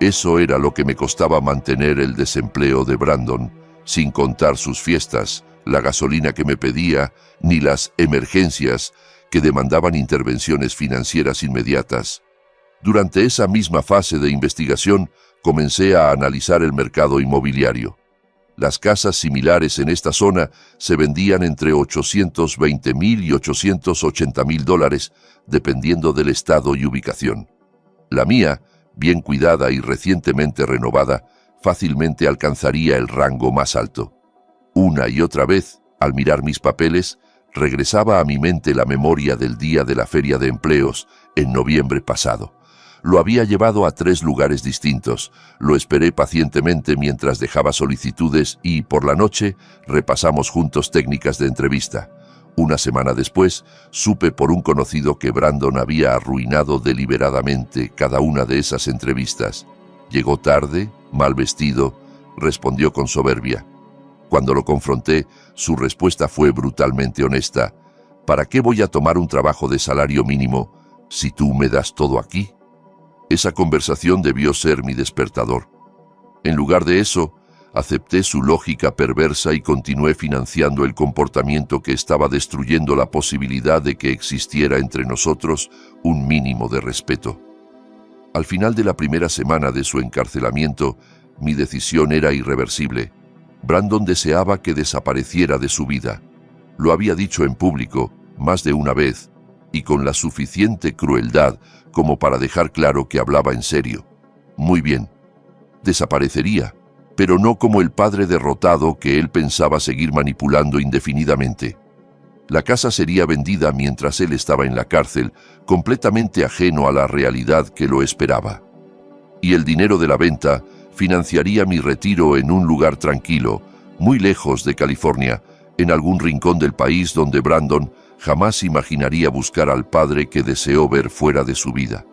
Eso era lo que me costaba mantener el desempleo de Brandon, sin contar sus fiestas, la gasolina que me pedía, ni las emergencias que demandaban intervenciones financieras inmediatas. Durante esa misma fase de investigación, comencé a analizar el mercado inmobiliario. Las casas similares en esta zona se vendían entre $820,000 y $880,000, dependiendo del estado y ubicación. La mía, bien cuidada y recientemente renovada, fácilmente alcanzaría el rango más alto. Una y otra vez, al mirar mis papeles, regresaba a mi mente la memoria del día de la feria de empleos, en noviembre pasado. Lo había llevado a 3 lugares distintos, lo esperé pacientemente mientras dejaba solicitudes y, por la noche, repasamos juntos técnicas de entrevista. Una semana después, supe por un conocido que Brandon había arruinado deliberadamente cada una de esas entrevistas. Llegó tarde, mal vestido, respondió con soberbia. Cuando lo confronté, su respuesta fue brutalmente honesta. ¿Para qué voy a tomar un trabajo de salario mínimo si tú me das todo aquí? Esa conversación debió ser mi despertador. En lugar de eso, acepté su lógica perversa y continué financiando el comportamiento que estaba destruyendo la posibilidad de que existiera entre nosotros un mínimo de respeto. Al final de la primera semana de su encarcelamiento, mi decisión era irreversible. Brandon deseaba que desapareciera de su vida. Lo había dicho en público más de una vez y con la suficiente crueldad como para dejar claro que hablaba en serio. Muy bien, desaparecería, pero no como el padre derrotado que él pensaba seguir manipulando indefinidamente. La casa sería vendida mientras él estaba en la cárcel, completamente ajeno a la realidad que lo esperaba. Y el dinero de la venta financiaría mi retiro en un lugar tranquilo, muy lejos de California, en algún rincón del país donde Brandon jamás imaginaría buscar al padre que deseó ver fuera de su vida.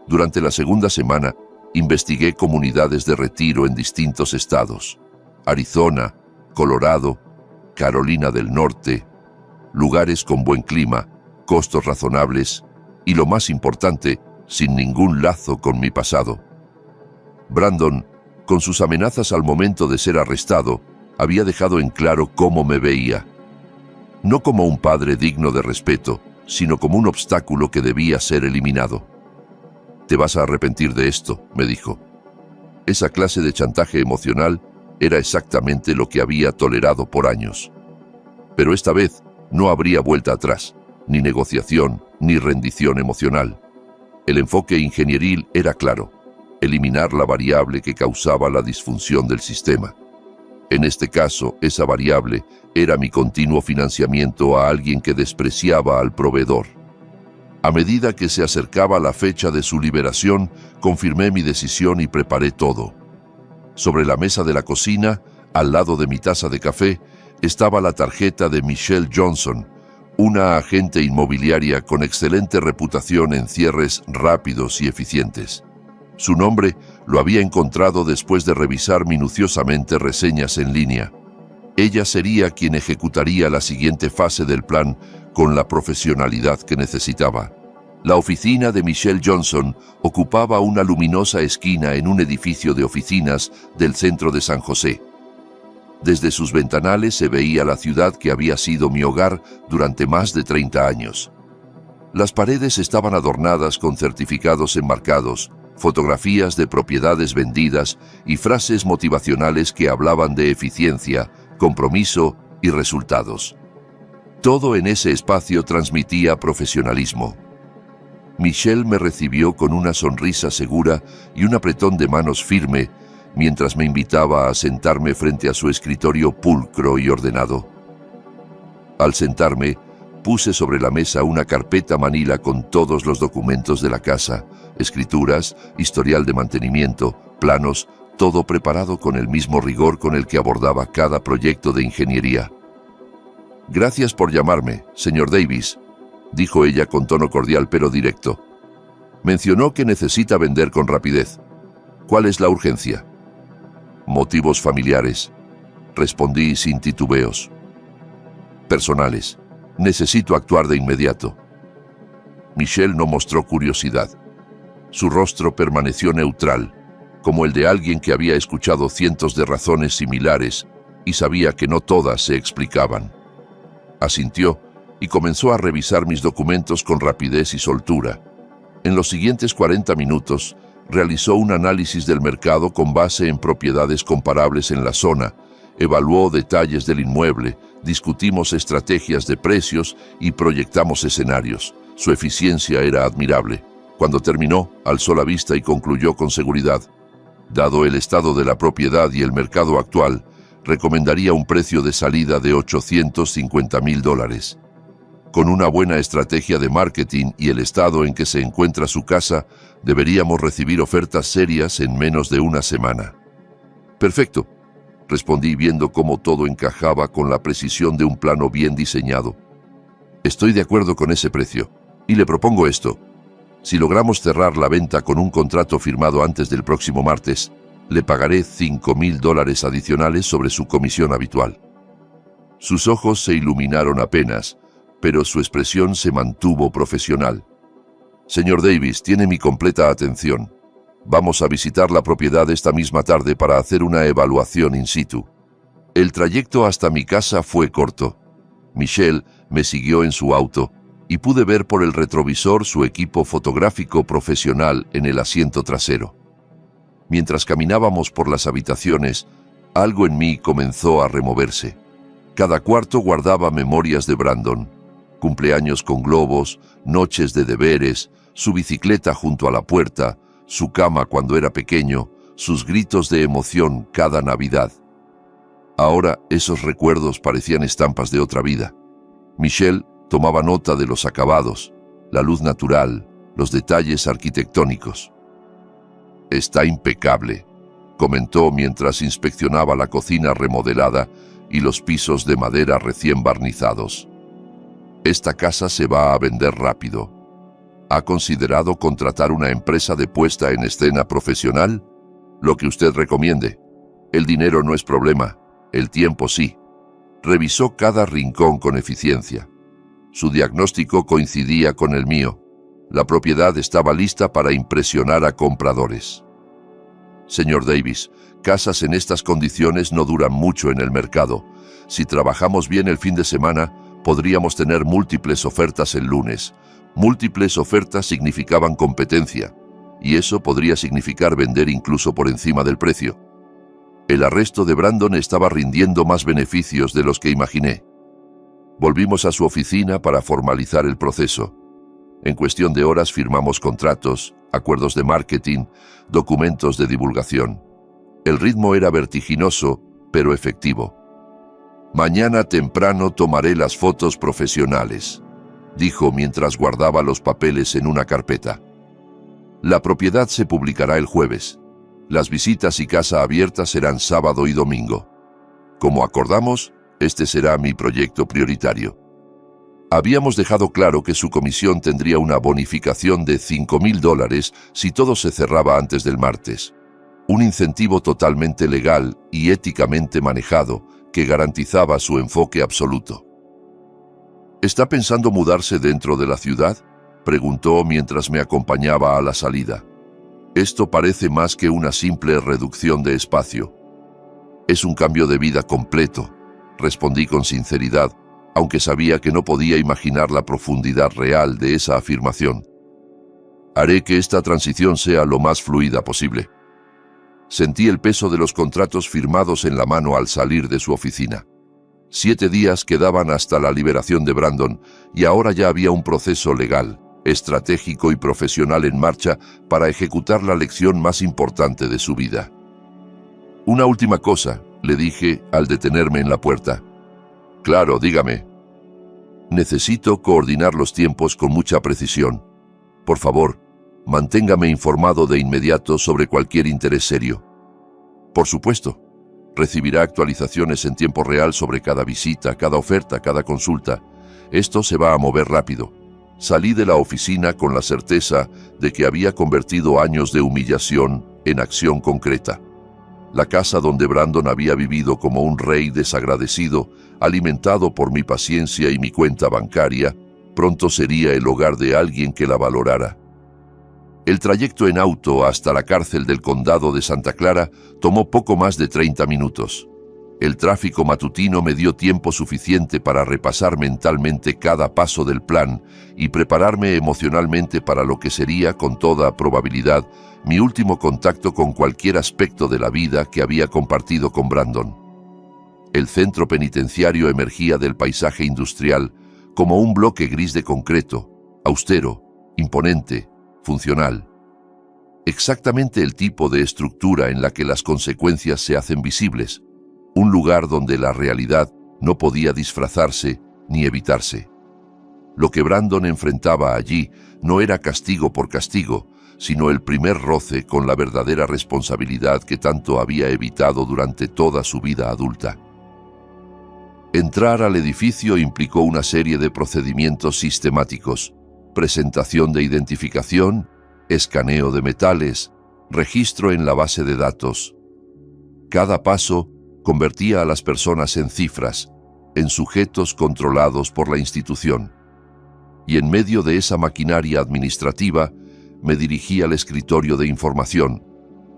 Durante la segunda semana, investigué comunidades de retiro en distintos estados: Arizona, Colorado, Carolina del Norte, lugares con buen clima, costos razonables y, lo más importante, sin ningún lazo con mi pasado. Brandon, con sus amenazas al momento de ser arrestado, había dejado en claro cómo me veía. No como un padre digno de respeto, sino como un obstáculo que debía ser eliminado. «Te vas a arrepentir de esto», me dijo. Esa clase de chantaje emocional era exactamente lo que había tolerado por años. Pero esta vez no habría vuelta atrás, ni negociación, ni rendición emocional. El enfoque ingenieril era claro: eliminar la variable que causaba la disfunción del sistema. En este caso, esa variable era mi continuo financiamiento a alguien que despreciaba al proveedor. A medida que se acercaba la fecha de su liberación, confirmé mi decisión y preparé todo. Sobre la mesa de la cocina, al lado de mi taza de café, estaba la tarjeta de Michelle Johnson, una agente inmobiliaria con excelente reputación en cierres rápidos y eficientes. Su nombre lo había encontrado después de revisar minuciosamente reseñas en línea. Ella sería quien ejecutaría la siguiente fase del plan con la profesionalidad que necesitaba. La oficina de Michelle Johnson ocupaba una luminosa esquina en un edificio de oficinas del centro de San José. Desde sus ventanales se veía la ciudad que había sido mi hogar durante más de 30 años. Las paredes estaban adornadas con certificados enmarcados, fotografías de propiedades vendidas y frases motivacionales que hablaban de eficiencia, compromiso y resultados. Todo en ese espacio transmitía profesionalismo. Michelle me recibió con una sonrisa segura y un apretón de manos firme mientras me invitaba a sentarme frente a su escritorio pulcro y ordenado. Al sentarme, puse sobre la mesa una carpeta manila con todos los documentos de la casa, escrituras, historial de mantenimiento, planos, todo preparado con el mismo rigor con el que abordaba cada proyecto de ingeniería. «Gracias por llamarme, señor Davis», dijo ella con tono cordial pero directo. «Mencionó que necesita vender con rapidez. ¿Cuál es la urgencia?» «Motivos familiares», respondí sin titubeos. «Personales. Necesito actuar de inmediato». Michelle no mostró curiosidad. Su rostro permaneció neutral, como el de alguien que había escuchado cientos de razones similares y sabía que no todas se explicaban. Asintió y comenzó a revisar mis documentos con rapidez y soltura. En los siguientes 40 minutos, realizó un análisis del mercado con base en propiedades comparables en la zona, evaluó detalles del inmueble, discutimos estrategias de precios y proyectamos escenarios. Su eficiencia era admirable. Cuando terminó, alzó la vista y concluyó con seguridad: «Dado el estado de la propiedad y el mercado actual, recomendaría un precio de salida de $850,000. Con una buena estrategia de marketing y el estado en que se encuentra su casa, deberíamos recibir ofertas serias en menos de una semana». «Perfecto», respondí viendo cómo todo encajaba con la precisión de un plano bien diseñado. «Estoy de acuerdo con ese precio, y le propongo esto. Si logramos cerrar la venta con un contrato firmado antes del próximo martes, le pagaré $5,000 adicionales sobre su comisión habitual». Sus ojos se iluminaron apenas, pero su expresión se mantuvo profesional. Señor Davis, tiene mi completa atención. Vamos a visitar la propiedad esta misma tarde para hacer una evaluación in situ. El trayecto hasta mi casa fue corto. Michelle me siguió en su auto y pude ver por el retrovisor su equipo fotográfico profesional en el asiento trasero. Mientras caminábamos por las habitaciones, algo en mí comenzó a removerse. Cada cuarto guardaba memorias de Brandon: cumpleaños con globos, noches de deberes, su bicicleta junto a la puerta, su cama cuando era pequeño, sus gritos de emoción cada Navidad. Ahora esos recuerdos parecían estampas de otra vida. Michelle tomaba nota de los acabados, la luz natural, los detalles arquitectónicos. «Está impecable», comentó mientras inspeccionaba la cocina remodelada y los pisos de madera recién barnizados. «Esta casa se va a vender rápido. ¿Ha considerado contratar una empresa de puesta en escena profesional? Lo que usted recomiende. El dinero no es problema, el tiempo sí». Revisó cada rincón con eficiencia. Su diagnóstico coincidía con el mío. La propiedad estaba lista para impresionar a compradores. Señor Davis, casas en estas condiciones no duran mucho en el mercado. Si trabajamos bien el fin de semana, podríamos tener múltiples ofertas el lunes. Múltiples ofertas significaban competencia, y eso podría significar vender incluso por encima del precio. El arresto de Brandon estaba rindiendo más beneficios de los que imaginé. Volvimos a su oficina para formalizar el proceso. En cuestión de horas firmamos contratos, acuerdos de marketing, documentos de divulgación. El ritmo era vertiginoso, pero efectivo. «Mañana temprano tomaré las fotos profesionales», dijo mientras guardaba los papeles en una carpeta. «La propiedad se publicará el jueves. Las visitas y casa abierta serán sábado y domingo. Como acordamos, este será mi proyecto prioritario». Habíamos dejado claro que su comisión tendría una bonificación de $5,000 si todo se cerraba antes del martes. Un incentivo totalmente legal y éticamente manejado que garantizaba su enfoque absoluto. «¿Está pensando mudarse dentro de la ciudad?», preguntó mientras me acompañaba a la salida. «Esto parece más que una simple reducción de espacio. Es un cambio de vida completo», respondí con sinceridad, aunque sabía que no podía imaginar la profundidad real de esa afirmación. «Haré que esta transición sea lo más fluida posible». Sentí el peso de los contratos firmados en la mano al salir de su oficina. 7 días quedaban hasta la liberación de Brandon y ahora ya había un proceso legal, estratégico y profesional en marcha para ejecutar la lección más importante de su vida. «Una última cosa», le dije al detenerme en la puerta. «Claro, dígame». «Necesito coordinar los tiempos con mucha precisión. Por favor, manténgame informado de inmediato sobre cualquier interés serio». «Por supuesto. Recibirá actualizaciones en tiempo real sobre cada visita, cada oferta, cada consulta. Esto se va a mover rápido». Salí de la oficina con la certeza de que había convertido años de humillación en acción concreta. La casa donde Brandon había vivido como un rey desagradecido, alimentado por mi paciencia y mi cuenta bancaria, pronto sería el hogar de alguien que la valorara. El trayecto en auto hasta la cárcel del condado de Santa Clara tomó poco más de 30 minutos. El tráfico matutino me dio tiempo suficiente para repasar mentalmente cada paso del plan y prepararme emocionalmente para lo que sería, con toda probabilidad, mi último contacto con cualquier aspecto de la vida que había compartido con Brandon. El centro penitenciario emergía del paisaje industrial como un bloque gris de concreto, austero, imponente, funcional. Exactamente el tipo de estructura en la que las consecuencias se hacen visibles, un lugar donde la realidad no podía disfrazarse ni evitarse. Lo que Brandon enfrentaba allí no era castigo por castigo, sino el primer roce con la verdadera responsabilidad que tanto había evitado durante toda su vida adulta. Entrar al edificio implicó una serie de procedimientos sistemáticos: presentación de identificación, escaneo de metales, registro en la base de datos. Cada paso convertía a las personas en cifras, en sujetos controlados por la institución. y en medio de esa maquinaria administrativa me dirigí al escritorio de información,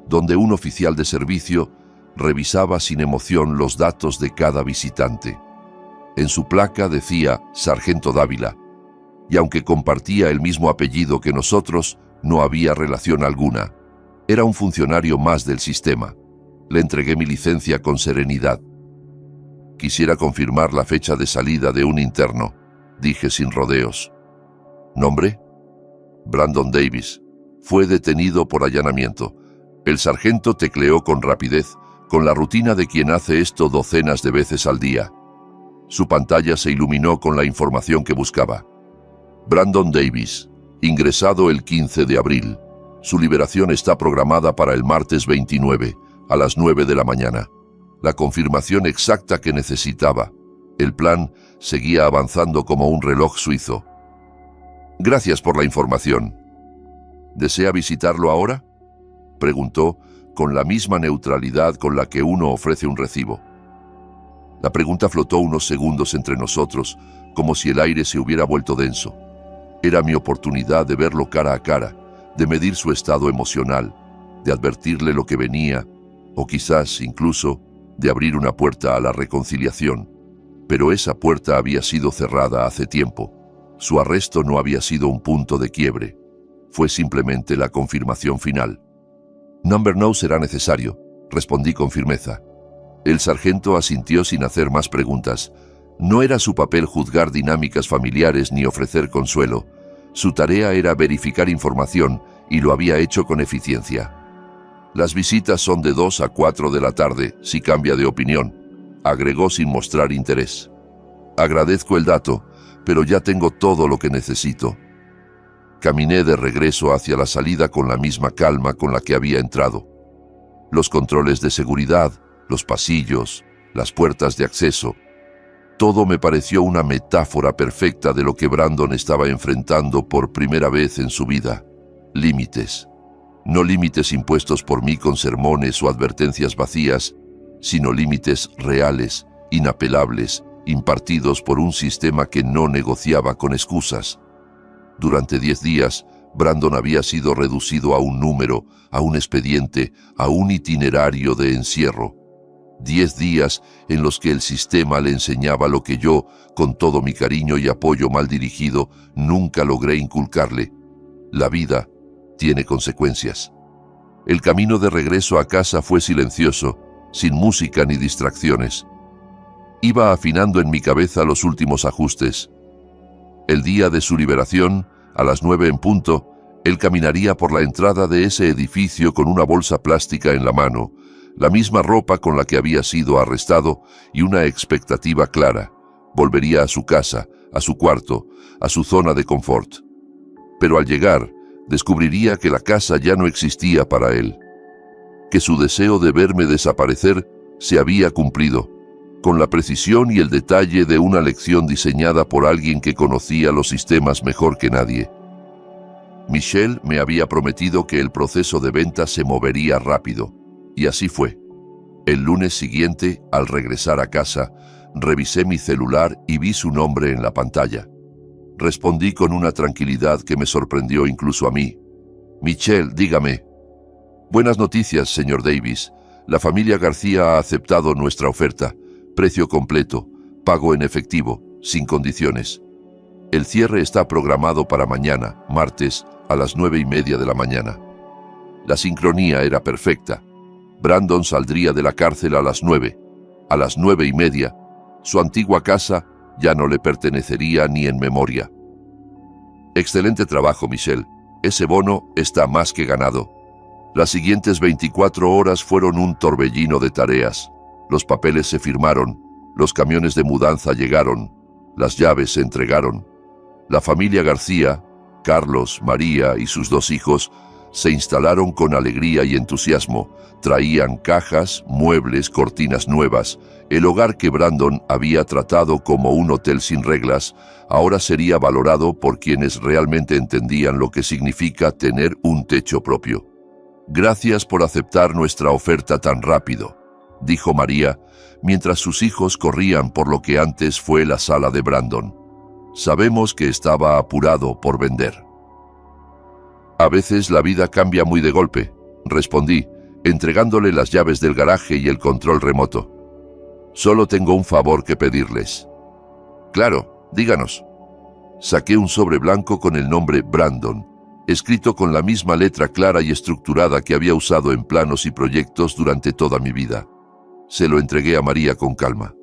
donde un oficial de servicio revisaba sin emoción los datos de cada visitante. En su placa decía Sargento Dávila, y aunque compartía el mismo apellido que nosotros, no había relación alguna. Era un funcionario más del sistema. Le entregué mi licencia con serenidad. Quisiera confirmar la fecha de salida de un interno, dije sin rodeos. ¿Nombre? Brandon Davis. Fue detenido por allanamiento. El sargento tecleó con rapidez, con la rutina de quien hace esto docenas de veces al día. Su pantalla se iluminó con la información que buscaba. Brandon Davis, ingresado el 15 de abril. Su liberación está programada para el martes 29, a las 9 de la mañana. La confirmación exacta que necesitaba. El plan seguía avanzando como un reloj suizo. Gracias por la información. ¿Desea visitarlo ahora?, preguntó con la misma neutralidad con la que uno ofrece un recibo. La pregunta flotó unos segundos entre nosotros, como si el aire se hubiera vuelto denso. Era mi oportunidad de verlo cara a cara, de medir su estado emocional, de advertirle lo que venía, o quizás, incluso, de abrir una puerta a la reconciliación. Pero esa puerta había sido cerrada hace tiempo. Su arresto no había sido un punto de quiebre. Fue simplemente la confirmación final. «Number no será necesario», respondí con firmeza. El sargento asintió sin hacer más preguntas. No era su papel juzgar dinámicas familiares ni ofrecer consuelo. Su tarea era verificar información y lo había hecho con eficiencia. «Las visitas son de 2 a 4 de la tarde, si cambia de opinión», agregó sin mostrar interés. «Agradezco el dato, pero ya tengo todo lo que necesito». Caminé de regreso hacia la salida con la misma calma con la que había entrado. Los controles de seguridad, los pasillos, las puertas de acceso, todo me pareció una metáfora perfecta de lo que Brandon estaba enfrentando por primera vez en su vida. Límites. No límites impuestos por mí con sermones o advertencias vacías, sino límites reales, inapelables, impartidos por un sistema que no negociaba con excusas. Durante 10 días, Brandon había sido reducido a un número, a un expediente, a un itinerario de encierro. 10 días en los que el sistema le enseñaba lo que yo, con todo mi cariño y apoyo mal dirigido, nunca logré inculcarle. La vida tiene consecuencias. El camino de regreso a casa fue silencioso, sin música ni distracciones. Iba afinando en mi cabeza los últimos ajustes. El día de su liberación, a las 9 en punto, él caminaría por la entrada de ese edificio con una bolsa plástica en la mano, la misma ropa con la que había sido arrestado y una expectativa clara. Volvería a su casa, a su cuarto, a su zona de confort. Pero al llegar, descubriría que la casa ya no existía para él, que su deseo de verme desaparecer se había cumplido, con la precisión y el detalle de una lección diseñada por alguien que conocía los sistemas mejor que nadie. Michelle me había prometido que el proceso de venta se movería rápido, y así fue. El lunes siguiente, al regresar a casa, revisé mi celular y vi su nombre en la pantalla. Respondí con una tranquilidad que me sorprendió incluso a mí. «Michelle, dígame». «Buenas noticias, señor Davis. La familia García ha aceptado nuestra oferta. Precio completo, pago en efectivo, sin condiciones. El cierre está programado para mañana, martes, a las 9:30 de la mañana». La sincronía era perfecta. Brandon saldría de la cárcel a las 9. A las 9:30, su antigua casa ya no le pertenecería ni en memoria. «Excelente trabajo, Michelle. Ese bono está más que ganado». Las siguientes 24 horas fueron un torbellino de tareas. Los papeles se firmaron, los camiones de mudanza llegaron, las llaves se entregaron. La familia García, Carlos, María y sus 2 hijos, se instalaron con alegría y entusiasmo. Traían cajas, muebles, cortinas nuevas. El hogar que Brandon había tratado como un hotel sin reglas, ahora sería valorado por quienes realmente entendían lo que significa tener un techo propio. «Gracias por aceptar nuestra oferta tan rápido», dijo María, mientras sus hijos corrían por lo que antes fue la sala de Brandon. Sabemos que estaba apurado por vender. A veces la vida cambia muy de golpe, respondí, entregándole las llaves del garaje y el control remoto. Solo tengo un favor que pedirles. Claro, díganos. Saqué un sobre blanco con el nombre Brandon, escrito con la misma letra clara y estructurada que había usado en planos y proyectos durante toda mi vida. Se lo entregué a María con calma.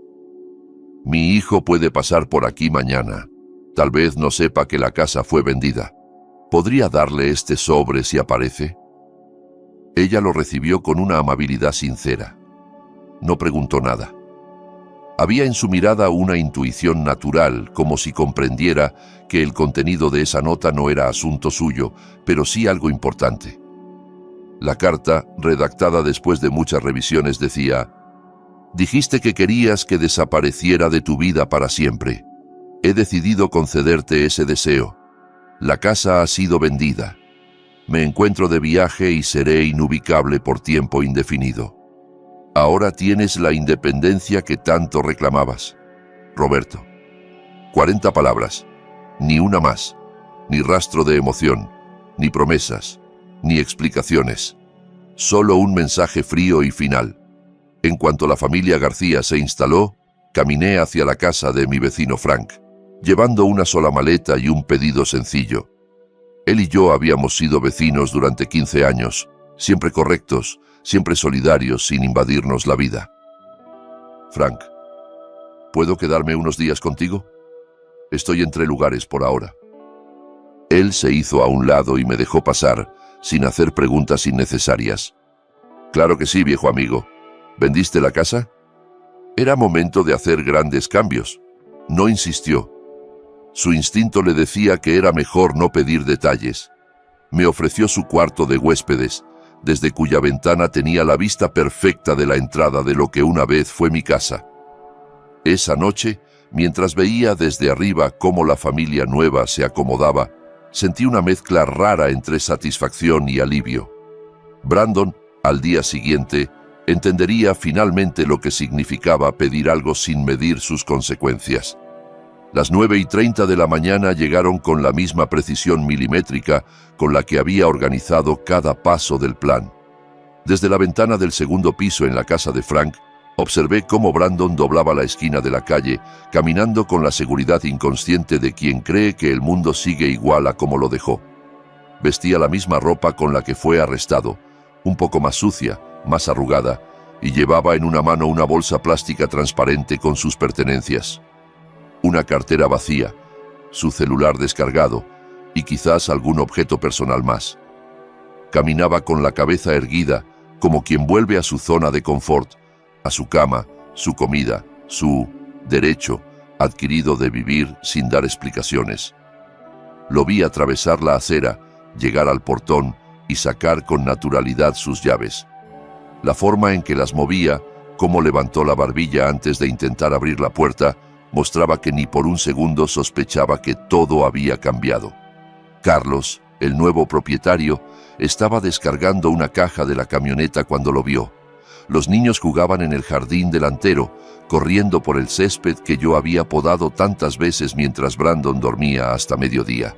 Mi hijo puede pasar por aquí mañana. Tal vez no sepa que la casa fue vendida. ¿Podría darle este sobre si aparece? Ella lo recibió con una amabilidad sincera. No preguntó nada. Había en su mirada una intuición natural, como si comprendiera que el contenido de esa nota no era asunto suyo, pero sí algo importante. La carta, redactada después de muchas revisiones, decía: «Dijiste que querías que desapareciera de tu vida para siempre. He decidido concederte ese deseo. La casa ha sido vendida. Me encuentro de viaje y seré inubicable por tiempo indefinido. Ahora tienes la independencia que tanto reclamabas. Roberto». 40 palabras, ni una más, ni rastro de emoción, ni promesas, ni explicaciones. Solo un mensaje frío y final. En cuanto la familia García se instaló, caminé hacia la casa de mi vecino Frank, llevando una sola maleta y un pedido sencillo. Él y yo habíamos sido vecinos durante 15 años, siempre correctos, siempre solidarios, sin invadirnos la vida. «Frank, ¿puedo quedarme unos días contigo? Estoy entre lugares por ahora». Él se hizo a un lado y me dejó pasar, sin hacer preguntas innecesarias. «Claro que sí, viejo amigo. ¿Vendiste la casa?» Era momento de hacer grandes cambios. No insistió. Su instinto le decía que era mejor no pedir detalles. Me ofreció su cuarto de huéspedes, desde cuya ventana tenía la vista perfecta de la entrada de lo que una vez fue mi casa. Esa noche, mientras veía desde arriba cómo la familia nueva se acomodaba, sentí una mezcla rara entre satisfacción y alivio. Brandon, al día siguiente, entendería finalmente lo que significaba pedir algo sin medir sus consecuencias. Las 9:30 de la mañana llegaron con la misma precisión milimétrica con la que había organizado cada paso del plan. Desde la ventana del segundo piso en la casa de Frank, observé cómo Brandon doblaba la esquina de la calle, caminando con la seguridad inconsciente de quien cree que el mundo sigue igual a como lo dejó. Vestía la misma ropa con la que fue arrestado, un poco más sucia, más arrugada, y llevaba en una mano una bolsa plástica transparente con sus pertenencias. Una cartera vacía, su celular descargado y quizás algún objeto personal más. Caminaba con la cabeza erguida, como quien vuelve a su zona de confort, a su cama, su comida, su derecho adquirido de vivir sin dar explicaciones. Lo vi atravesar la acera, llegar al portón y sacar con naturalidad sus llaves. La forma en que las movía, cómo levantó la barbilla antes de intentar abrir la puerta, mostraba que ni por un segundo sospechaba que todo había cambiado. Carlos, el nuevo propietario, estaba descargando una caja de la camioneta cuando lo vio. Los niños jugaban en el jardín delantero, corriendo por el césped que yo había podado tantas veces mientras Brandon dormía hasta mediodía.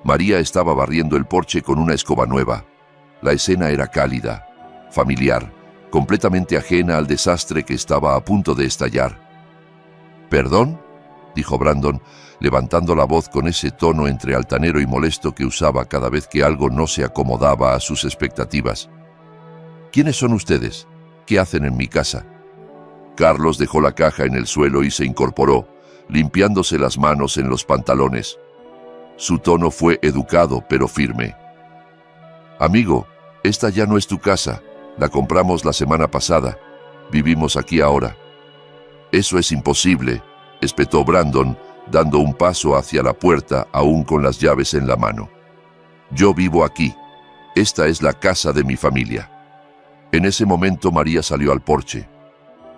María estaba barriendo el porche con una escoba nueva. La escena era cálida, familiar, completamente ajena al desastre que estaba a punto de estallar. «¿Perdón?», dijo Brandon, levantando la voz con ese tono entre altanero y molesto que usaba cada vez que algo no se acomodaba a sus expectativas. «¿Quiénes son ustedes? ¿Qué hacen en mi casa?». Carlos dejó la caja en el suelo y se incorporó, limpiándose las manos en los pantalones. Su tono fue educado pero firme. «Amigo, esta ya no es tu casa. La compramos la semana pasada. Vivimos aquí ahora». «Eso es imposible», espetó Brandon, dando un paso hacia la puerta aún con las llaves en la mano. «Yo vivo aquí. Esta es la casa de mi familia». En ese momento María salió al porche.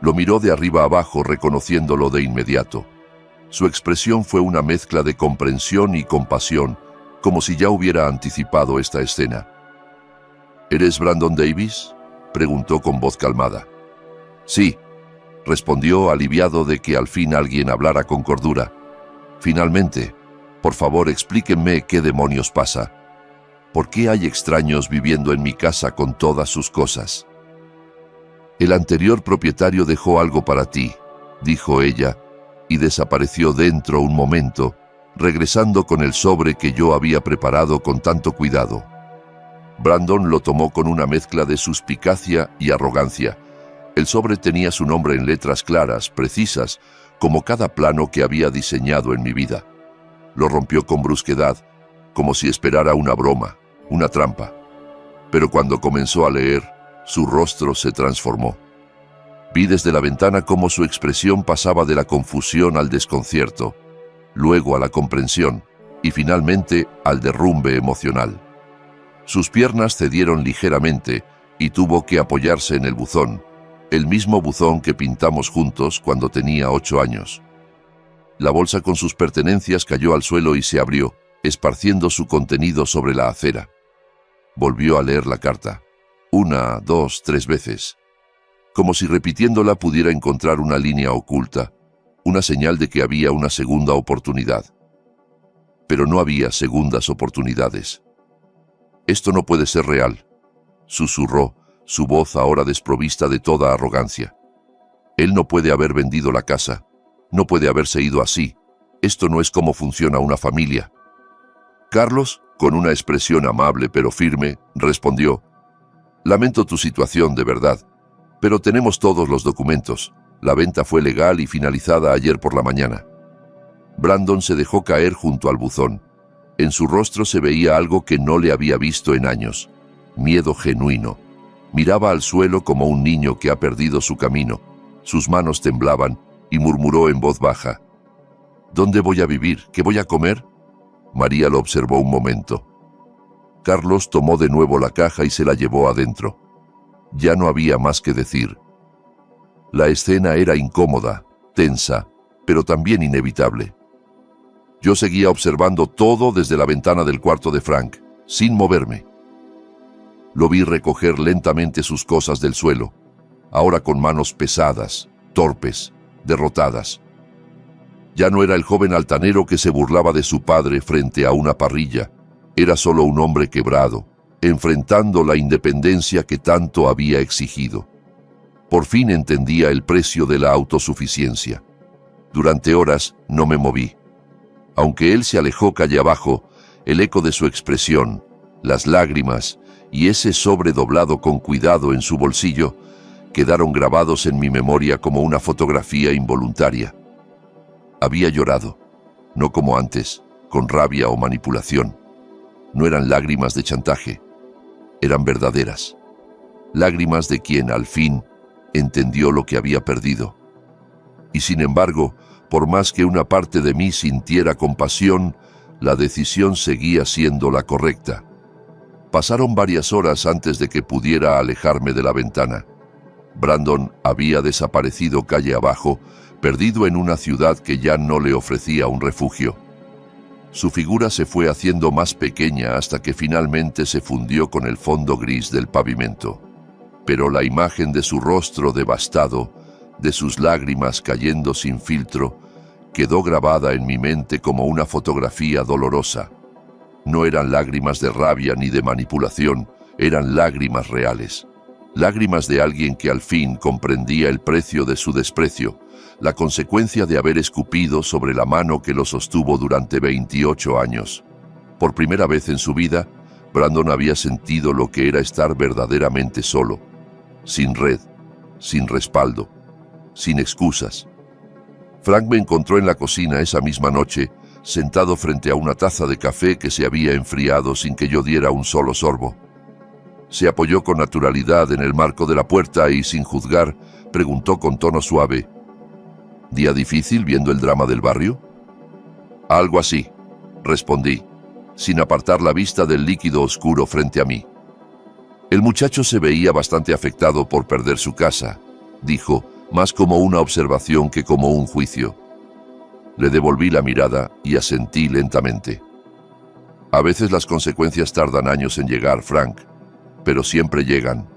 Lo miró de arriba abajo, reconociéndolo de inmediato. Su expresión fue una mezcla de comprensión y compasión, como si ya hubiera anticipado esta escena. «¿Eres Brandon Davis?», preguntó con voz calmada. «Sí», respondió, aliviado de que al fin alguien hablara con cordura. Finalmente, por favor, explíquenme qué demonios pasa. ¿Por qué hay extraños viviendo en mi casa con todas sus cosas? El anterior propietario dejó algo para ti, dijo ella, y desapareció dentro un momento, regresando con el sobre que yo había preparado con tanto cuidado. Brandon lo tomó con una mezcla de suspicacia y arrogancia. El sobre tenía su nombre en letras claras, precisas, como cada plano que había diseñado en mi vida. Lo rompió con brusquedad, como si esperara una broma, una trampa. Pero cuando comenzó a leer, su rostro se transformó. Vi desde la ventana cómo su expresión pasaba de la confusión al desconcierto, luego a la comprensión y finalmente al derrumbe emocional. Sus piernas cedieron ligeramente y tuvo que apoyarse en el buzón, el mismo buzón que pintamos juntos cuando tenía 8 años. La bolsa con sus pertenencias cayó al suelo y se abrió, esparciendo su contenido sobre la acera. Volvió a leer la carta, 1, 2, 3 veces, como si repitiéndola pudiera encontrar una línea oculta, una señal de que había una segunda oportunidad. Pero no había segundas oportunidades. «Esto no puede ser real», susurró, su voz ahora desprovista de toda arrogancia. «Él no puede haber vendido la casa. No puede haberse ido así. Esto no es cómo funciona una familia». Carlos, con una expresión amable pero firme, respondió: «Lamento tu situación de verdad, pero tenemos todos los documentos. La venta fue legal y finalizada ayer por la mañana». Brandon se dejó caer junto al buzón. En su rostro se veía algo que no le había visto en años: miedo genuino. Miraba al suelo como un niño que ha perdido su camino. Sus manos temblaban y murmuró en voz baja: «¿Dónde voy a vivir? ¿Qué voy a comer?». María lo observó un momento. Carlos tomó de nuevo la caja y se la llevó adentro. Ya no había más que decir. La escena era incómoda, tensa, pero también inevitable. Yo seguía observando todo desde la ventana del cuarto de Frank, sin moverme. Lo vi recoger lentamente sus cosas del suelo, ahora con manos pesadas, torpes, derrotadas. Ya no era el joven altanero que se burlaba de su padre frente a una parrilla, era solo un hombre quebrado, enfrentando la independencia que tanto había exigido. Por fin entendía el precio de la autosuficiencia. Durante horas no me moví. Aunque él se alejó calle abajo, el eco de su expresión, las lágrimas y ese sobre doblado con cuidado en su bolsillo quedaron grabados en mi memoria como una fotografía involuntaria. Había llorado, no como antes, con rabia o manipulación. No eran lágrimas de chantaje, eran verdaderas. Lágrimas de quien, al fin, entendió lo que había perdido. Y sin embargo, por más que una parte de mí sintiera compasión, la decisión seguía siendo la correcta. Pasaron varias horas antes de que pudiera alejarme de la ventana. Brandon había desaparecido calle abajo, perdido en una ciudad que ya no le ofrecía un refugio. Su figura se fue haciendo más pequeña hasta que finalmente se fundió con el fondo gris del pavimento. Pero la imagen de su rostro devastado, de sus lágrimas cayendo sin filtro, quedó grabada en mi mente como una fotografía dolorosa. No eran lágrimas de rabia ni de manipulación, eran lágrimas reales. Lágrimas de alguien que al fin comprendía el precio de su desprecio, la consecuencia de haber escupido sobre la mano que lo sostuvo durante 28 años. Por primera vez en su vida, Brandon había sentido lo que era estar verdaderamente solo, sin red, sin respaldo, sin excusas. Frank me encontró en la cocina esa misma noche, sentado frente a una taza de café que se había enfriado sin que yo diera un solo sorbo. Se apoyó con naturalidad en el marco de la puerta y, sin juzgar, preguntó con tono suave: ¿Día difícil viendo el drama del barrio? Algo así, respondí, sin apartar la vista del líquido oscuro frente a mí. El muchacho se veía bastante afectado por perder su casa, dijo, más como una observación que como un juicio. Le devolví la mirada y asentí lentamente. A veces las consecuencias tardan años en llegar, Frank, pero siempre llegan.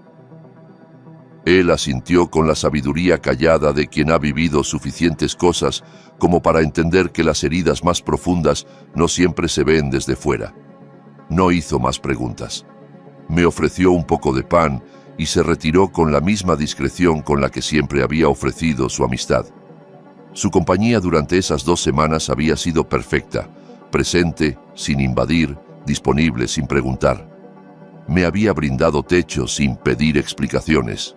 Él asintió con la sabiduría callada de quien ha vivido suficientes cosas como para entender que las heridas más profundas no siempre se ven desde fuera. No hizo más preguntas. Me ofreció un poco de pan y se retiró con la misma discreción con la que siempre había ofrecido su amistad. Su compañía durante esas 2 semanas había sido perfecta, presente, sin invadir, disponible sin preguntar. Me había brindado techo sin pedir explicaciones.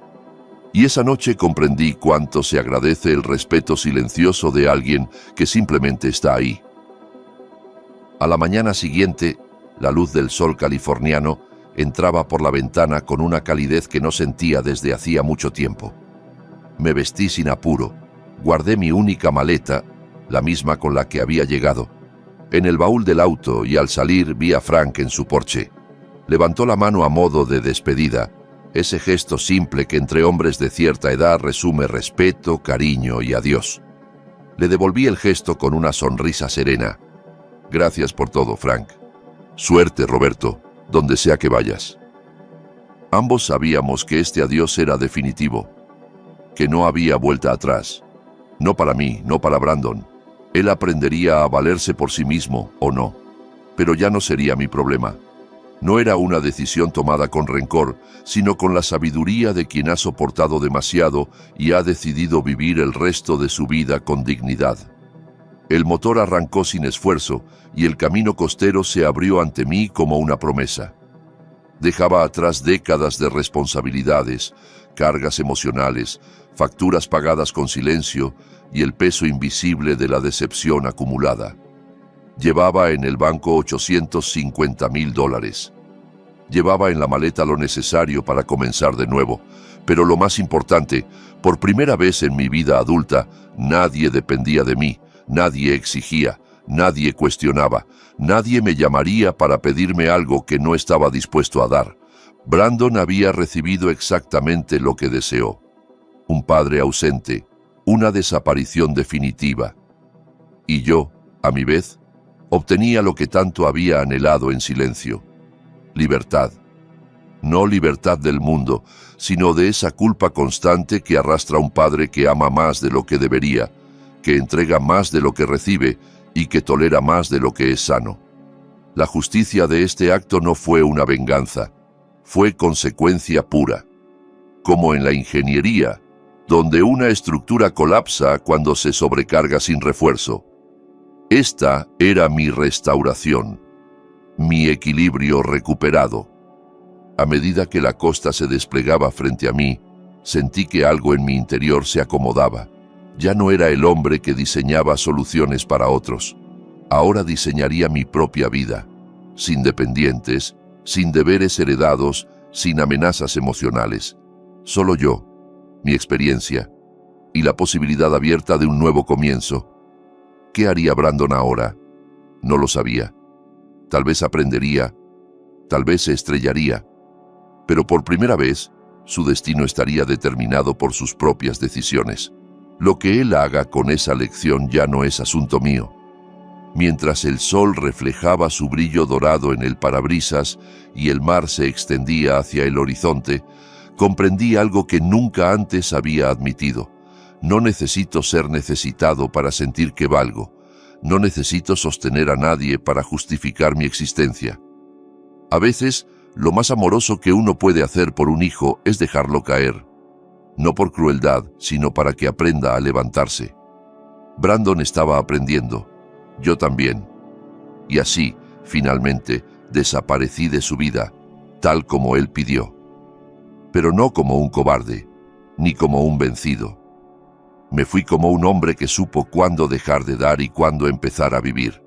Y esa noche comprendí cuánto se agradece el respeto silencioso de alguien que simplemente está ahí. A la mañana siguiente, la luz del sol californiano entraba por la ventana con una calidez que no sentía desde hacía mucho tiempo. Me vestí sin apuro, guardé mi única maleta, la misma con la que había llegado, en el baúl del auto y al salir vi a Frank en su porche. Levantó la mano a modo de despedida, ese gesto simple que entre hombres de cierta edad resume respeto, cariño y adiós. Le devolví el gesto con una sonrisa serena. Gracias por todo, Frank. Suerte, Roberto, donde sea que vayas. Ambos sabíamos que este adiós era definitivo, que no había vuelta atrás. No para mí, no para Brandon. Él aprendería a valerse por sí mismo o no, pero ya no sería mi problema. No era una decisión tomada con rencor, sino con la sabiduría de quien ha soportado demasiado y ha decidido vivir el resto de su vida con dignidad. El motor arrancó sin esfuerzo y el camino costero se abrió ante mí como una promesa. Dejaba atrás décadas de responsabilidades, cargas emocionales, facturas pagadas con silencio y el peso invisible de la decepción acumulada. Llevaba en el banco $850,000. Llevaba en la maleta lo necesario para comenzar de nuevo, pero lo más importante, por primera vez en mi vida adulta, nadie dependía de mí, nadie exigía, nadie cuestionaba, nadie me llamaría para pedirme algo que no estaba dispuesto a dar. Brandon había recibido exactamente lo que deseó. Un padre ausente, una desaparición definitiva. Y yo, a mi vez, obtenía lo que tanto había anhelado en silencio. Libertad. No libertad del mundo, sino de esa culpa constante que arrastra un padre que ama más de lo que debería, que entrega más de lo que recibe y que tolera más de lo que es sano. La justicia de este acto no fue una venganza, fue consecuencia pura. Como en la ingeniería, donde una estructura colapsa cuando se sobrecarga sin refuerzo. Esta era mi restauración, mi equilibrio recuperado. A medida que la costa se desplegaba frente a mí, sentí que algo en mi interior se acomodaba. Ya no era el hombre que diseñaba soluciones para otros. Ahora diseñaría mi propia vida, sin dependientes, sin deberes heredados, sin amenazas emocionales. Solo yo, mi experiencia y la posibilidad abierta de un nuevo comienzo. ¿Qué haría Brandon ahora? No lo sabía. Tal vez aprendería, tal vez se estrellaría, pero por primera vez su destino estaría determinado por sus propias decisiones. Lo que él haga con esa lección ya no es asunto mío. Mientras el sol reflejaba su brillo dorado en el parabrisas y el mar se extendía hacia el horizonte, comprendí algo que nunca antes había admitido. No necesito ser necesitado para sentir que valgo. No necesito sostener a nadie para justificar mi existencia. A veces, lo más amoroso que uno puede hacer por un hijo es dejarlo caer. No por crueldad, sino para que aprenda a levantarse. Brandon estaba aprendiendo. Yo también. Y así, finalmente, desaparecí de su vida, tal como él pidió. Pero no como un cobarde, ni como un vencido. Me fui como un hombre que supo cuándo dejar de dar y cuándo empezar a vivir.